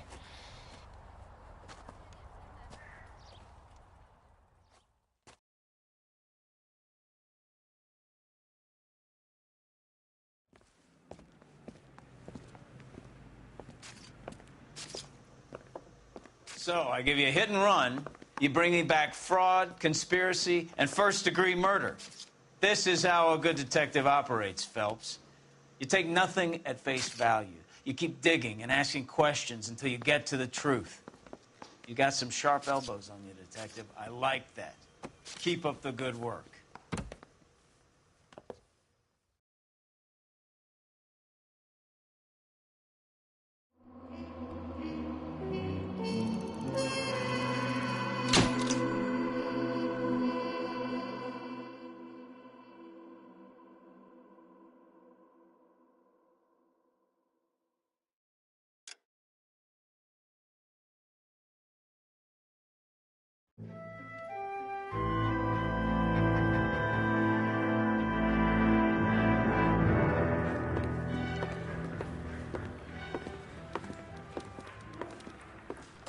So, I give you a hit and run. You bring me back fraud, conspiracy, and first-degree murder. This is how a good detective operates, Phelps. You take nothing at face value. You keep digging and asking questions until you get to the truth. You got some sharp elbows on you, detective. I like that. Keep up the good work.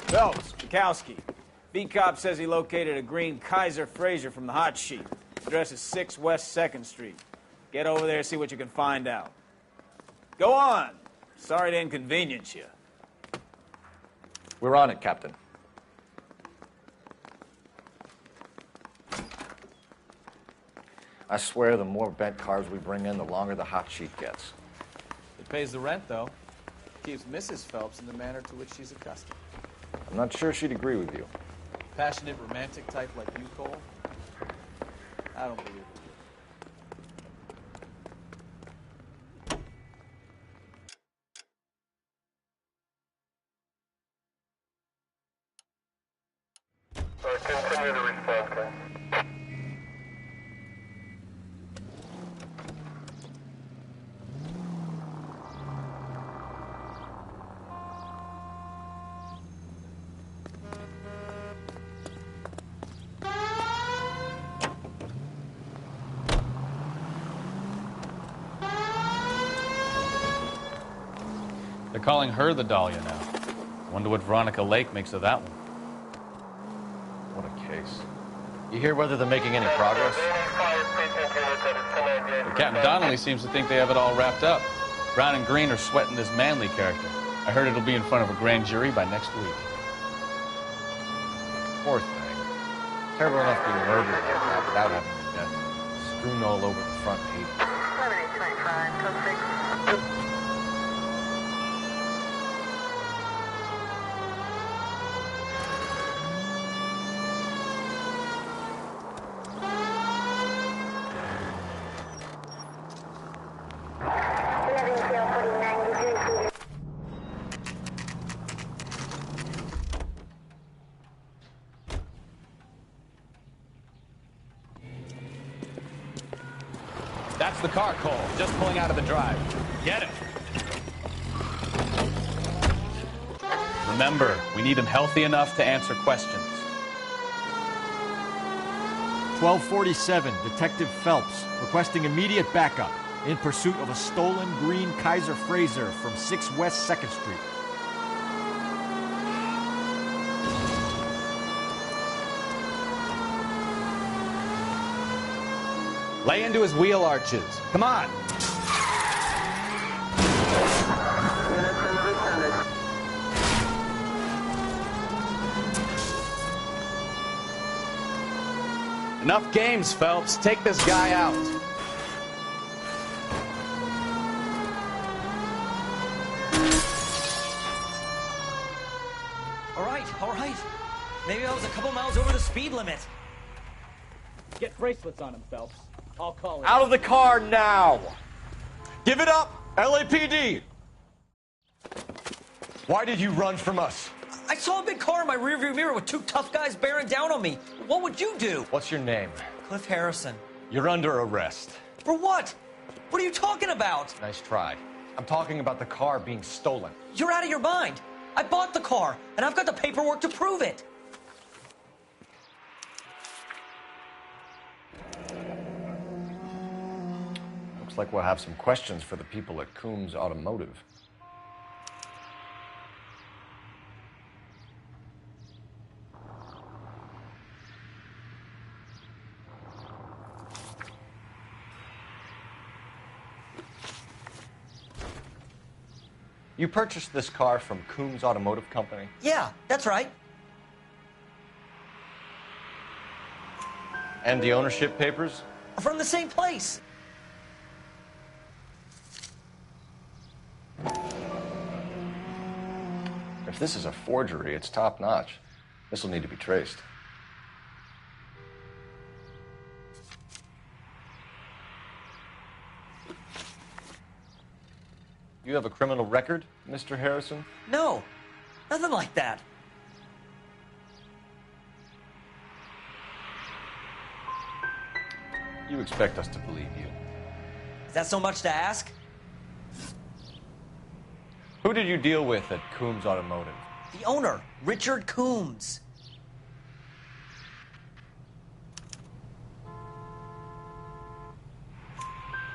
Phelps, Bukowski. Beat cop says he located a green Kaiser Fraser from the hot sheet. Address is 6 West 2nd Street. Get over there, see what you can find out. Go on. Sorry to inconvenience you. We're on it, Captain. I swear the more bent cars we bring in, the longer the hot sheet gets. It pays the rent, though. Keeps Mrs. Phelps in the manner to which she's accustomed. I'm not sure she'd agree with you. Passionate, romantic type like you, Cole? I don't believe it. Continue to respond, please. They're calling her the Dahlia now. Wonder what Veronica Lake makes of that one. What a case. You hear whether they're making any progress? But Captain Donnelly seems to think they have it all wrapped up. Brown and Green are sweating this Manley character. I heard it'll be in front of a grand jury by next week. Poor thing. Terrible enough being murdered like that without having been dead. Strewn all over the front page. 7825, code 6. That's the car, Cole. Just pulling out of the drive. Get it. Remember, we need him healthy enough to answer questions. 1247, Detective Phelps, requesting immediate backup in pursuit of a stolen green Kaiser Frazer from 6 West 2nd Street. Lay into his wheel arches. Come on. Enough games, Phelps. Take this guy out. All right. Maybe I was a couple miles over the speed limit. Get bracelets on him, Phelps. I'll call it. Out of the car now! Give it up, LAPD! Why did you run from us? I saw a big car in my rearview mirror with 2 tough guys bearing down on me. What would you do? What's your name? Cliff Harrison. You're under arrest. For what? What are you talking about? Nice try. I'm talking about the car being stolen. You're out of your mind. I bought the car, and I've got the paperwork to prove it. Looks like we'll have some questions for the people at Coombs Automotive. You purchased this car from Coombs Automotive Company? Yeah, that's right. And the ownership papers? From the same place. If this is a forgery, it's top-notch. This will need to be traced. You have a criminal record, Mr. Harrison? No, nothing like that. You expect us to believe you. Is that so much to ask? Who did you deal with at Coombs Automotive? The owner, Richard Coombs.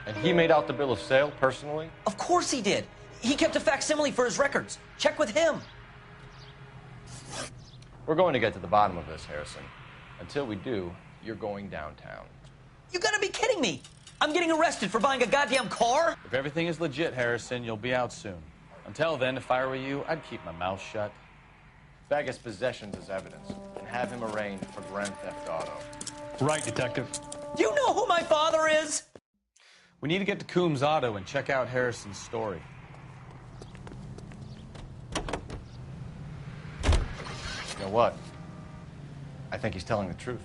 And he made out the bill of sale personally? Of course he did. He kept a facsimile for his records. Check with him. We're going to get to the bottom of this, Harrison. Until we do, you're going downtown. You gotta be kidding me. I'm getting arrested for buying a goddamn car? If everything is legit, Harrison, you'll be out soon. Until then, if I were you, I'd keep my mouth shut. Bag his possessions as evidence and have him arraigned for grand theft auto. Right, Detective. Do you know who my father is? We need to get to Coombs Auto and check out Harrison's story. You know what? I think he's telling the truth.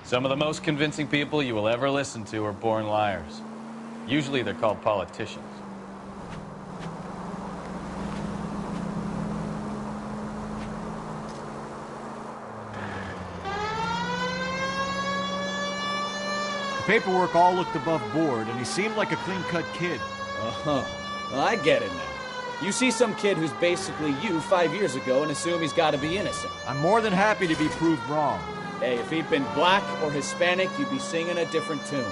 Some of the most convincing people you will ever listen to are born liars. Usually they're called politicians. The paperwork all looked above board, and he seemed like a clean-cut kid. Well, I get it now. You see some kid who's basically you 5 years ago and assume he's got to be innocent. I'm more than happy to be proved wrong. Hey, if he'd been black or Hispanic, you'd be singing a different tune.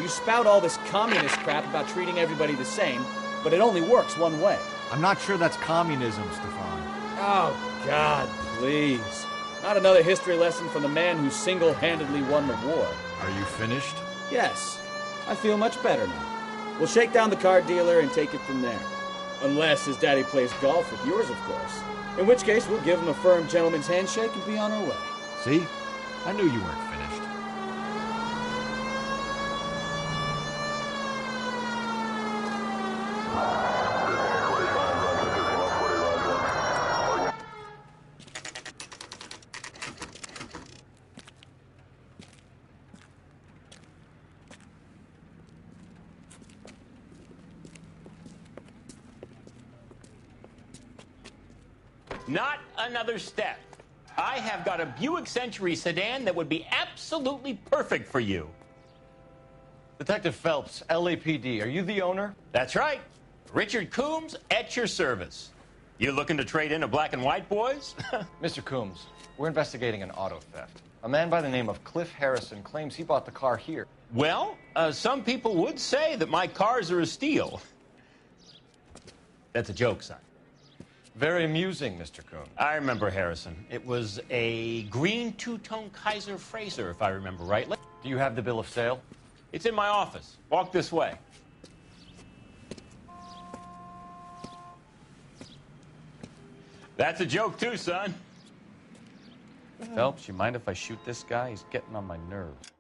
You spout all this communist crap about treating everybody the same, but it only works one way. I'm not sure that's communism, Stefan. Oh, God, please. Not another history lesson from the man who single-handedly won the war. Are you finished? Yes. I feel much better now. We'll shake down the car dealer and take it from there. Unless his daddy plays golf with yours, of course. In which case, we'll give him a firm gentleman's handshake and be on our way. See? I knew you weren't finished. Not another step. I have got a Buick Century sedan that would be absolutely perfect for you. Detective Phelps, LAPD, are you the owner? That's right. Richard Coombs at your service. You looking to trade in a black and white, boys? Mr. Coombs, we're investigating an auto theft. A man by the name of Cliff Harrison claims he bought the car here. Well, some people would say that my cars are a steal. That's a joke, son. Very amusing, Mr. Coon. I remember Harrison. It was a green two-tone Kaiser Frazer, if I remember right. Do you have the bill of sale? It's in my office. Walk this way. That's a joke, too, son. Phelps, you mind if I shoot this guy? He's getting on my nerves.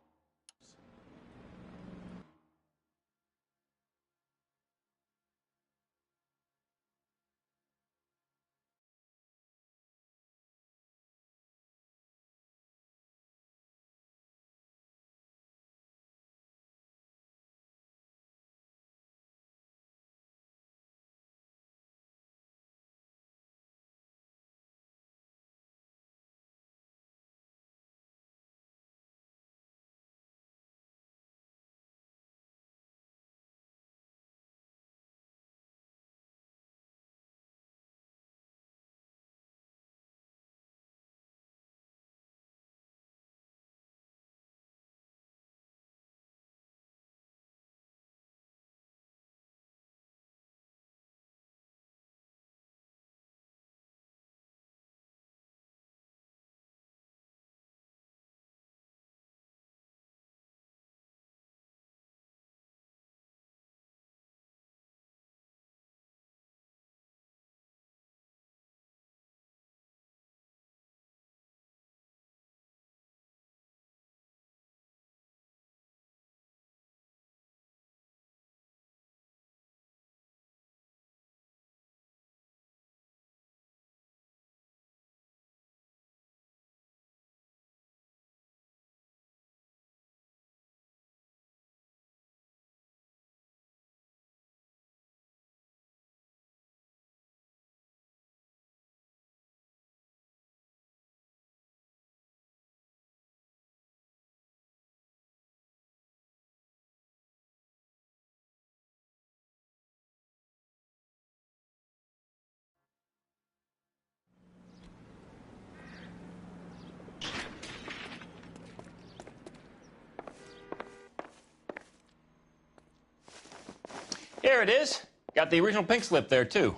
Here it is. Got the original pink slip there, too.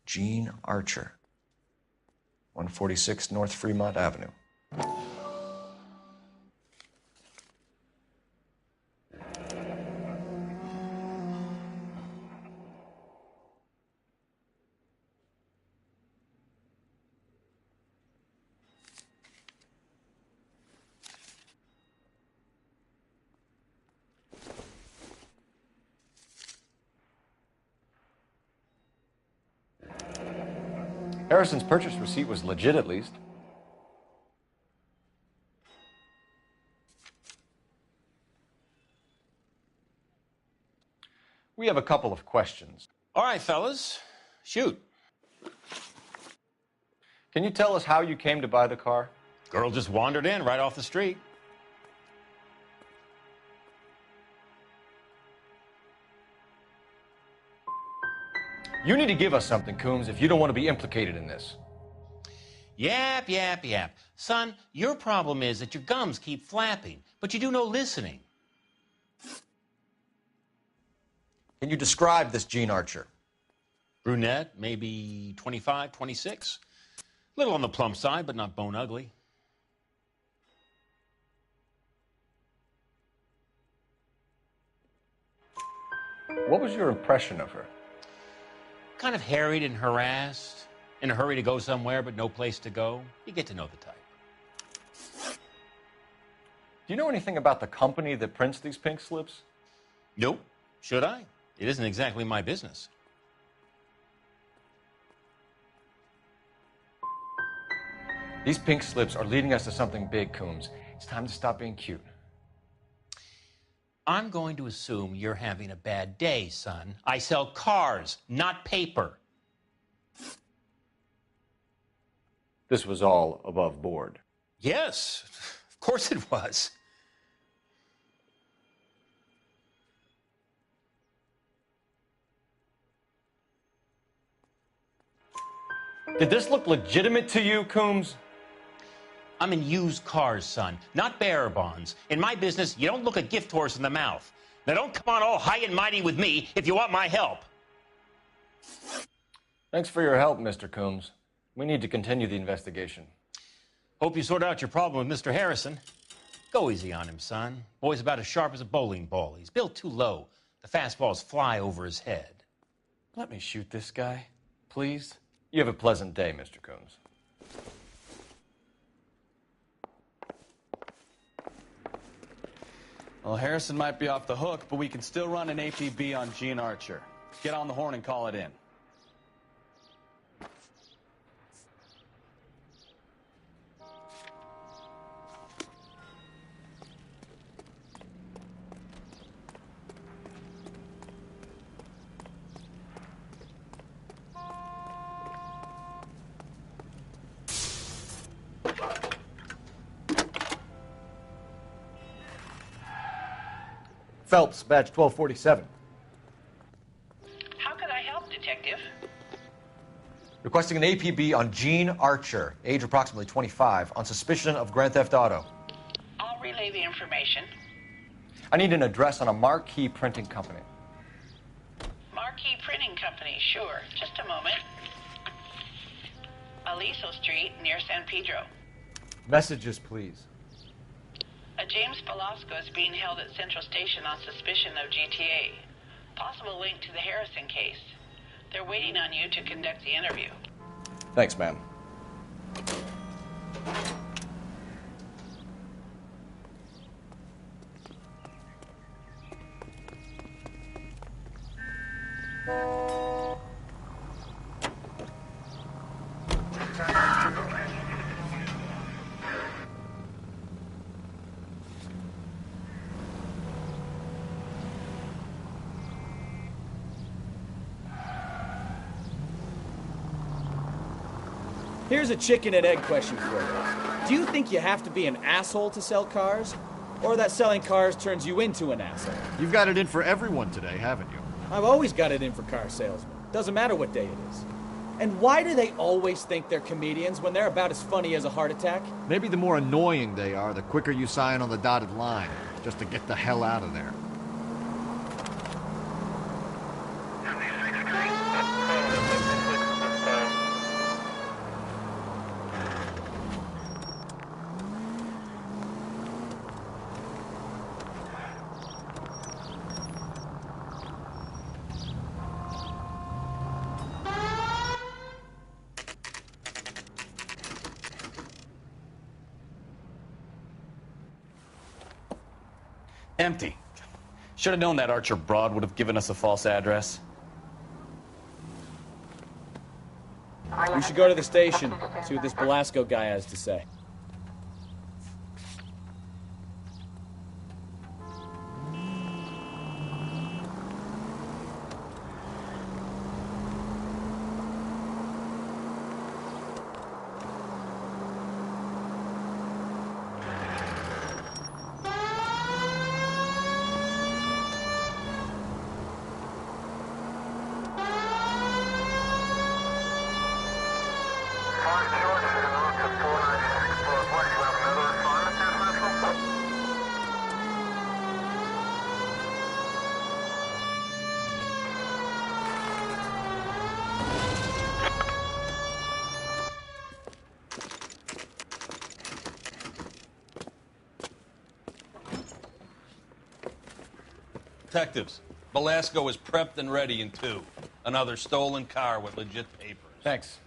Gene Archer, 146 North Fremont Avenue. Harrison's purchase receipt was legit, at least. We have a couple of questions. All right, fellas. Shoot. Can you tell us how you came to buy the car? Girl just wandered in right off the street. You need to give us something, Coombs, if you don't want to be implicated in this. Yap, yap, yap. Son, your problem is that your gums keep flapping, but you do no listening. Can you describe this Gene Archer? Brunette, maybe 25, 26. Little on the plump side, but not bone ugly. What was your impression of her? Kind of harried and harassed, in a hurry to go somewhere, but no place to go. You get to know the type. Do you know anything about the company that prints these pink slips? Nope. Should I? It isn't exactly my business. These pink slips are leading us to something big, Coombs. It's time to stop being cute. I'm going to assume you're having a bad day, son. I sell cars, not paper. This was all above board. Yes, of course it was. Did this look legitimate to you, Coombs? I'm in used cars, son, not bearer bonds. In my business, you don't look a gift horse in the mouth. Now don't come on all high and mighty with me if you want my help. Thanks for your help, Mr. Coombs. We need to continue the investigation. Hope you sort out your problem with Mr. Harrison. Go easy on him, son. Boy's about as sharp as a bowling ball. He's built too low. The fastballs fly over his head. Let me shoot this guy, please. You have a pleasant day, Mr. Coombs. Well, Harrison might be off the hook, but we can still run an APB on Gene Archer. Get on the horn and call it in. Phelps, badge 1247. How can I help, Detective? Requesting an APB on Gene Archer, age approximately 25, on suspicion of Grand Theft Auto. I'll relay the information. I need an address on a Marquee Printing Company. Marquee Printing Company, sure. Just a moment. Aliso Street, near San Pedro. Messages, please. A James Velasco is being held at Central Station on suspicion of GTA. Possible link to the Harrison case. They're waiting on you to conduct the interview. Thanks, man. Here's a chicken and egg question for you. Do you think you have to be an asshole to sell cars? Or that selling cars turns you into an asshole? You've got it in for everyone today, haven't you? I've always got it in for car salesmen. Doesn't matter what day it is. And why do they always think they're comedians when they're about as funny as a heart attack? Maybe the more annoying they are, the quicker you sign on the dotted line, just to get the hell out of there. Empty. Should have known that Archer broad would have given us a false address. We should go to the station, see what this Velasco guy has to say. Detectives, Velasco is prepped and ready in 2. Another stolen car with legit papers. Thanks.